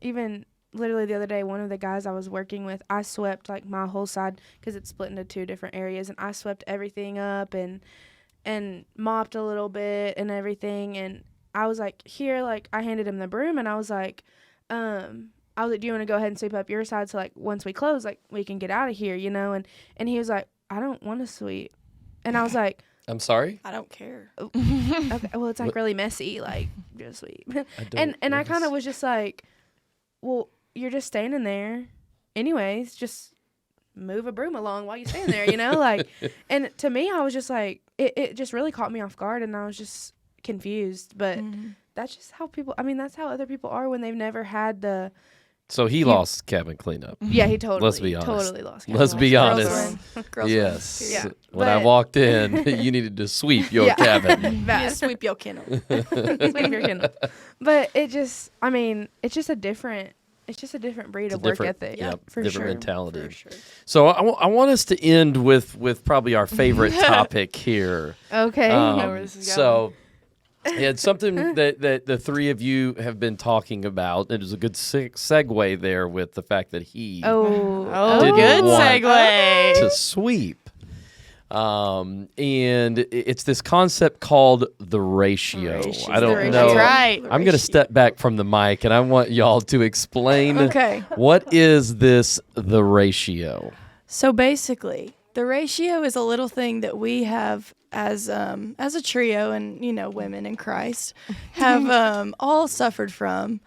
even literally the other day, one of the guys I was working with, I swept my whole side because it's split into 2 different areas, and I swept everything up and mopped a little bit and everything. And I was here, I handed him the broom, and I was like, do you want to go ahead and sweep up your side so once we close, we can get out of here, and he was like, I don't want to sweep. And I was like, I'm sorry? I don't care. Okay, well, it's really messy, just sweep. And I kind of was just well, you're just standing there anyways, just move a broom along while you stand there, and to me, I was just it just really caught me off guard, and I was just confused. But that's just how that's how other people are when they've never had the. So he lost cabin cleanup. Yeah, he totally. Let's be honest. Totally lost. Cabin Let's be Girls honest. win. Girls Yes. win. Yeah. When I But- walked in, you needed to sweep your cabin. You just sweep your kennel. Sweep your kennel. But it just, it's just a different breed of work ethic. Yeah, for different sure. mentality. For sure. So I want us to end with probably our favorite topic here. Okay. know where this is So it's something that the three of you have been talking about. It was a good segue there with the fact that he didn't good want segue. to sweep. And it's this concept called the ratio. I don't ratio. know. That's right. I'm going to step back from the mic, and I want y'all to explain Okay. what is the ratio. So basically, the ratio is a little thing that we have as a trio, and women in Christ have all suffered from,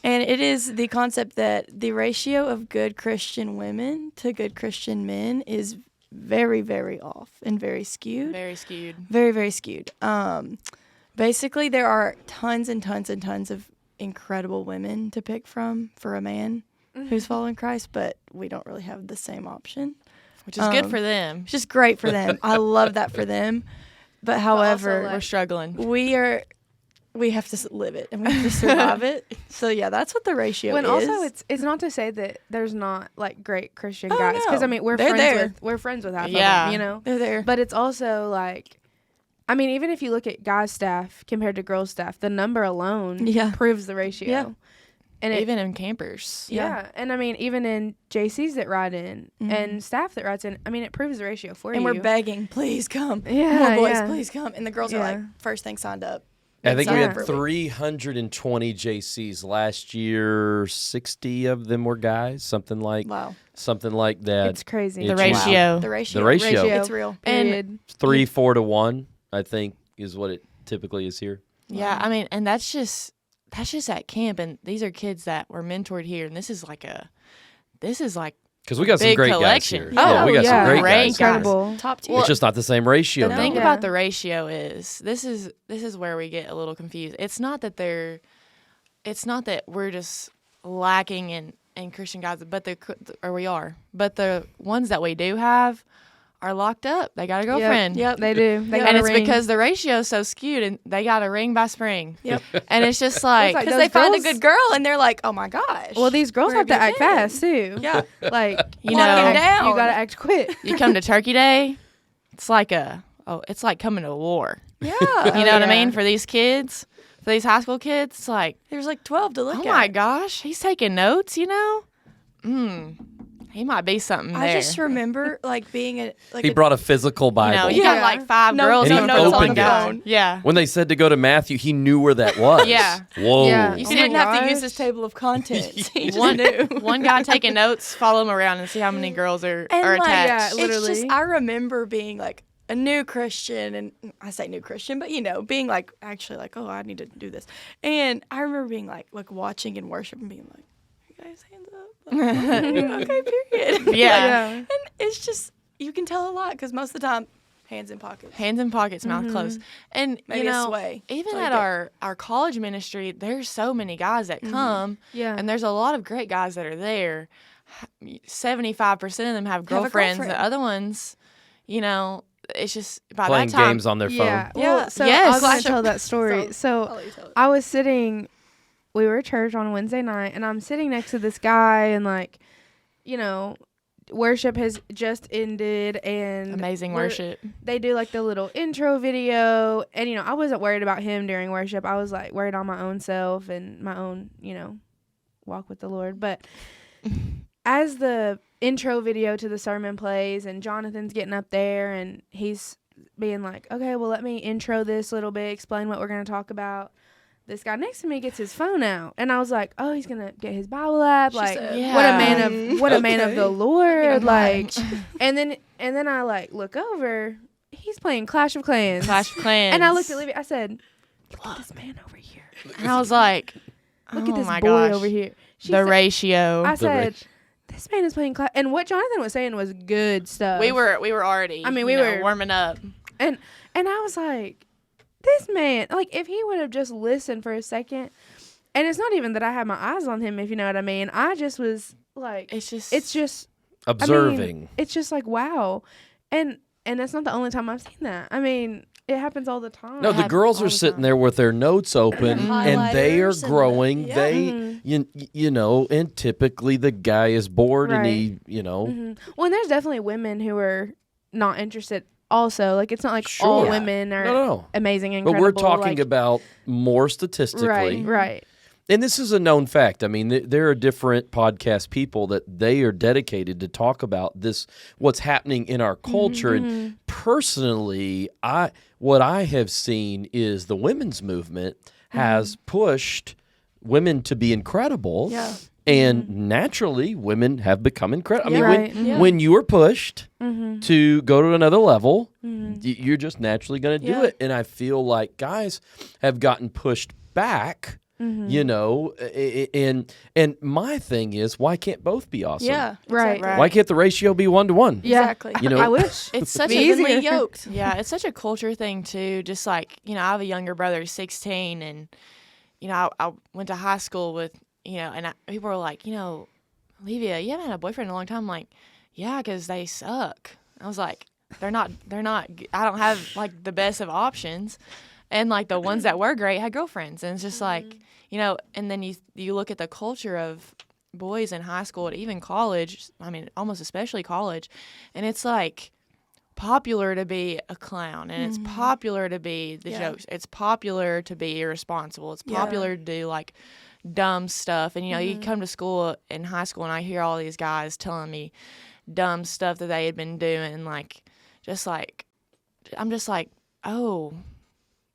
and it is the concept that the ratio of good Christian women to good Christian men is very, very off and very skewed. Very skewed. Very, very skewed. Basically, there are tons and tons and tons of incredible women to pick from for a man who's following Christ, but we don't really have the same option. Which is good for them. It's just great for them. I love that for them. But however, We're struggling. we have to live it and we have to survive it. So yeah, that's what the ratio When is. also it's not to say that there's not great Christian guys, because no. we're They're there. we're friends with half Yeah. of them, They're there. But it's also even if you look at guys staff compared to girls staff, the number alone proves the ratio. Yeah. And Even in campers. yeah, and even in JCs that ride in and staff that rides in, it proves the ratio for and you. we're begging, please come. Yeah, More boys, yeah. please come. And the girls are like, first thing signed up. I think we Signed had up for a week. 320 JCs last year. 60 of them were guys, something like that. It's crazy. The It's ratio. The ratio. The ratio. It's real. Period. 3-4 to 1, I think, is what it typically is here. Yeah, I mean, and that's just at camp, and these are kids that were mentored here, and this is like Because we got some big great collection. guys here. Yeah, we got some great Great guys. guys. Incredible. Top tier. It's just not the same ratio. The now. thing Yeah. about the ratio is this is where we get a little confused. It's not that we're just lacking in Christian guys, or we are. But the ones that we do have are locked up. They got a girlfriend. Yep, they do. They got And a it's ring. because the ratio is so skewed, and they got a ring by spring. Yep. And it's just like, like Because those they find a girls- good girl and they're like, oh my gosh. well, these girls Where have to have you act been? fast too. Yeah. Like You you know, gotta act- down. You gotta act quick. you come to Turkey Day, it's like coming to war. Yeah. You know what I yeah. mean? For these kids, for these high school kids, it's like, There's like 12 to look oh at. my gosh, he's taking notes, you know? He might be something there. I just remember like being He brought a physical you Bible. know, you Yeah. got like 5 No- girls no coming notes for on one the guy. phone. Yeah. When they said to go to Matthew, he knew where that was. Yeah. Whoa. Yeah. You Oh didn't my have to gosh. use this table of contents. He just One, knew. one guy taking notes, follow him around and see how many girls are And, like, attached. yeah, It's just, literally. I remember being like a new Christian, and I say new Christian, but being like actually like, oh, I need to do this. And I remember being like watching in worship and being like, you guys hands up. Like, okay, period. Yeah. And it's just, you can tell a lot because most of the time, hands in pockets. Hands in pockets, mouth closed. And, Maybe you a know, sway. even Like at that. our college ministry, there's so many guys that come. Yeah. And there's a lot of great guys that are there. 75% of them have girlfriends. The girlfriend. other ones, you know, it's just by Playing that time. games on their phone. Yeah. Yeah. Well, so Yes. I was gonna Flash tell up. that story. I'll So let you tell it. I was sitting. We were at church on Wednesday night, and I'm sitting next to this guy, and like, you know, worship has just ended, and Amazing we're- worship. They do like the little intro video, and I wasn't worried about him during worship. I was like worried on my own self and my own, walk with the Lord. But as the intro video to the sermon plays, and Jonathan's getting up there, and he's being like, okay, well, let me intro this little bit, explain what we're going to talk about. This guy next to me gets his phone out, and I was like, "Oh, he's gonna get his Bible app. Like, said, what a Yeah. man of the Lord. Yeah. Like, and then I like look over. He's playing Clash of Clans. Clash of Clans. And I looked at Levia. I said, "Look at this man over here. And I was like, Look oh at this my boy gosh. over here." She The said, ratio. I said, "This man is playing Clash." And what Jonathan was saying was good stuff. we were already, I mean, you we know, were- warming up. And I was like, this man, like, if he would have just listened for a second, and it's not even that I had my eyes on him, if you know what I mean. I just was like, It's just Observing. it's just like, wow. And that's not the only time I've seen that. I mean, it happens all the time. No, the happens girls all are the sitting time. there with their notes open, and they are Highlighters and growing. yeah. They, and typically the guy is bored, and he, Mhm. Well, and there's definitely women who are not interested also. Like, it's not like all Sure. women are no. amazing and But incredible. we're talking like, about more statistically. Right. And this is a known fact. I mean, there are different podcast people that they are dedicated to talk about this, what's happening in our culture. And personally, what I have seen is the women's movement has pushed women to be incredible. Yeah. And naturally, women have become incredible. Yeah. I mean, Right. Yeah. when you are pushed to go to another level, you're just naturally going to do Yeah. it. And I feel like guys have gotten pushed back, and my thing is, why can't both be awesome? Yeah. Right. Exactly. Why can't the ratio be 1-to-1? Yeah. Exactly. You know, I wish. it's such Be a easier. Evenly yoked. Yeah, it's such a culture thing too. Just like, I have a younger brother, 16, and I went to high school with, and people were like, Levia, you haven't had a boyfriend in a long time. I'm like, yeah, because they suck. I was like, they're not. I don't have like the best of options, and like the ones that were great had girlfriends, and it's just like, and then you look at the culture of boys in high school and even college. I mean, almost especially college, and it's like popular to be a clown, and it's popular to be the Yeah. jokes. It's popular to be irresponsible. It's Yeah. popular to do like dumb stuff. And you come to school in high school, and I hear all these guys telling me dumb stuff that they had been doing, and like I'm just like, oh,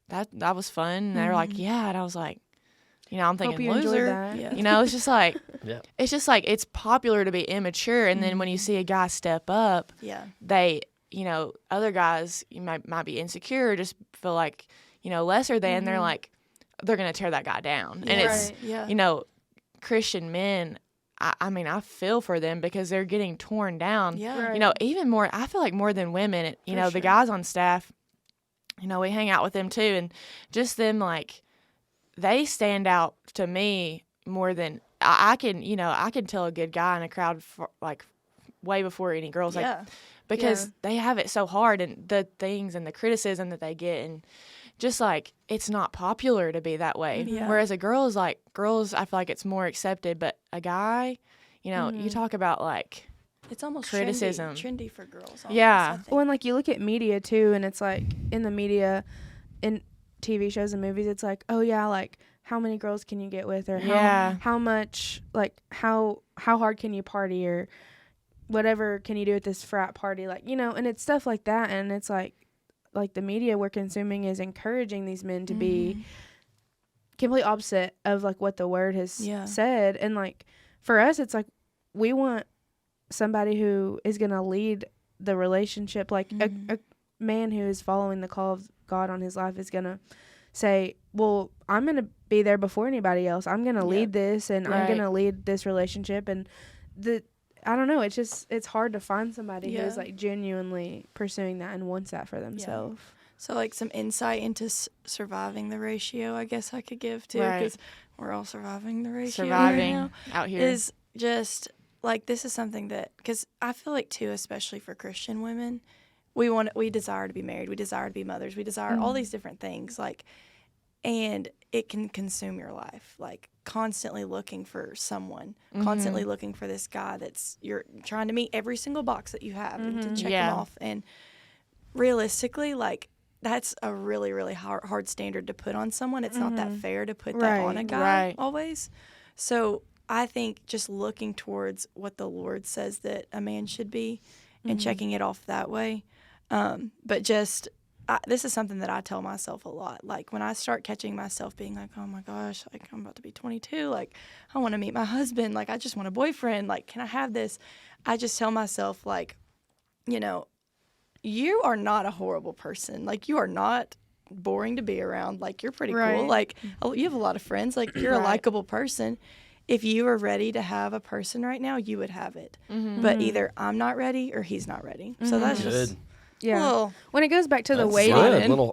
that was fun. And they're like, yeah, and I was like, I'm Hope thinking you enjoyed loser. that. Yeah. It's just like Yeah. it's just like it's popular to be immature, and then when you see a guy step up, Yeah. they, other guys you might be insecure or just feel like, lesser than. They're like, they're going to tear that guy down. And it's, Yeah. you know, Christian men, I mean, I feel for them because they're getting torn down. Yeah. You know, even more, I feel like more than women, you know, the sure. guys on staff, you know, we hang out with them too. And just them, like, they stand out to me more than I can, you know, I can tell a good guy in a crowd, like, way before any girls. Like, because they have it so hard, and the things and the criticism that they get, and just like it's not popular to be that way. Yeah. Whereas a girl is like, girls, I feel like it's more accepted, but a guy, you know, you talk about like it's almost criticism. trendy for girls. Almost, Yeah. Well, and like you look at media too, and it's like in the media, in TV shows and movies, it's like, oh yeah, like how many girls can you get with, or how much, like how hard can you party, or whatever can you do at this frat party, like, you know, and it's stuff like that. And it's like the media we're consuming is encouraging these men to be completely opposite of like what the word has said. And like for us, it's like we want somebody who is going to lead the relationship, like a man who is following the call of God on his life is going to say, well, I'm going to be there before anybody else. I'm going to lead this, and I'm going to lead this relationship. And I don't know. It's just, it's hard to find somebody who's like genuinely pursuing that and wants that for themselves. Yeah. So like some insight into surviving the ratio, I guess I could give too, because we're all surviving the ratio right now, out here. Is just like, this is something that, because I feel like too, especially for Christian women, we desire to be married, we desire to be mothers, we desire all these different things, like, and it can consume your life, like constantly looking for someone, constantly looking for this guy you're trying to meet every single box that you have and to check them off. And realistically, like, that's a really, really hard standard to put on someone. It's not that fair to put that on a guy always. So I think just looking towards what the Lord says that a man should be and checking it off that way. But just, this is something that I tell myself a lot. Like, when I start catching myself being like, oh my gosh, like, I'm about to be 22. Like, I want to meet my husband. Like, I just want a boyfriend. Like, can I have this? I just tell myself, like, you know, you are not a horrible person. Like, you are not boring to be around. Like, you're pretty cool. Like, you have a lot of friends. Like, you're a likable person. If you were ready to have a person right now, you would have it. But either I'm not ready or he's not ready. So that's just... Yeah. Well, when it goes back to the waiting,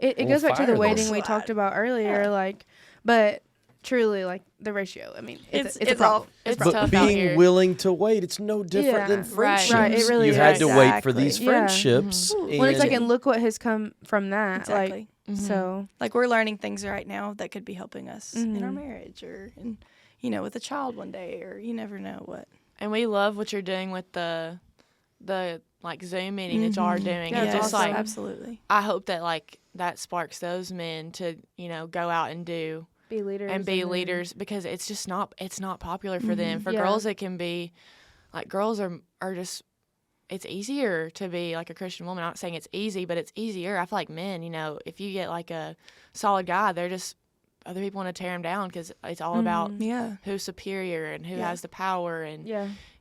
it goes back to the waiting we talked about earlier. Like, but truly, like the ratio. I mean, it's a problem. It's but tough being willing to wait, it's no different than friendships. Right. It really you is. had to wait for these friendships. When it's like, and look what has come from that. Exactly. Like, so like, we're learning things right now that could be helping us in our marriage, or in, you know, with a child one day, or you never know what. And we love what you're doing with the like Zoom meeting that y'all are doing. Yeah, and just awesome. like, absolutely. I hope that like that sparks those men to, you know, go out and be leaders, because it's just not popular for them. For girls, it can be like, girls are just, it's easier to be like a Christian woman. I'm not saying it's easy, but it's easier. I feel like men, you know, if you get like a solid guy, they're just, other people want to tear him down because it's all about who's superior and who has the power, and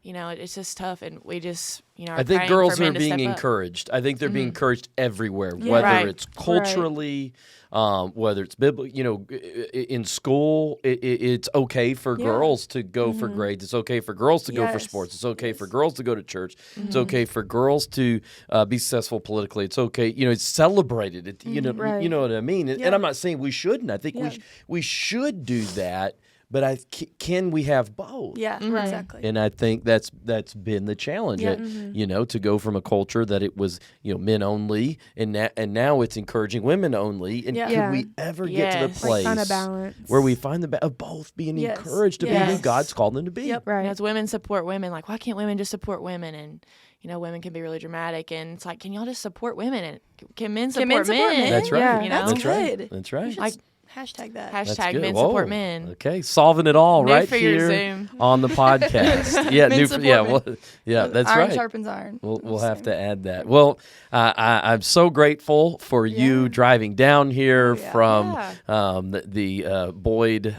you know, it's just tough. And we just, you know, I think girls are being encouraged. I think they're being encouraged everywhere, whether it's culturally, whether it's biblical. You know, in school, it's okay for girls to go for grades. It's okay for girls to go for sports. It's okay for girls to go to church. It's okay for girls to be successful politically. It's okay. You know, it's celebrated. You know what I mean. And I'm not saying we shouldn't. I think we should do that. But can we have both? Yeah, exactly. And I think that's been the challenge. You know, to go from a culture that it was, you know, men only, and now it's encouraging women only. And can we ever get to the place where we find of both being encouraged to be who God's called them to be? Yep. Right. As women support women, like, why can't women just support women? And you know, women can be really dramatic, and it's like, can y'all just support women? And can men support men? That's right. Yeah, you know? that's good. That's right. Like, hashtag that. Hashtag men support men. Okay, solving it all new right for here your Zoom. on the podcast. That's iron right. Sharpens iron. We'll have to add that. Well, I'm so grateful for you driving down here from the Boyd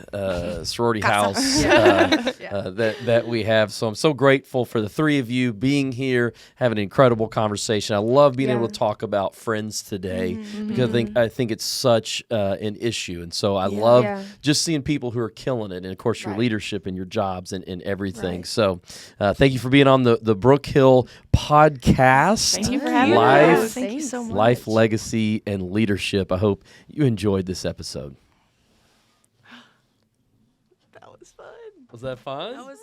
sorority house that we have. So I'm so grateful for the three of you being here, having an incredible conversation. I love being able to talk about friends today because I think it's such an issue. you. And so I Yeah. love just seeing people who are killing it, and of course your Right. leadership and your jobs and everything. Right. So thank you for being on the Brookhill podcast. Thank you for Thank having Life- us. Thank you so much. Life, legacy, and leadership. I hope you enjoyed this episode. That was fun. Was that fun? That was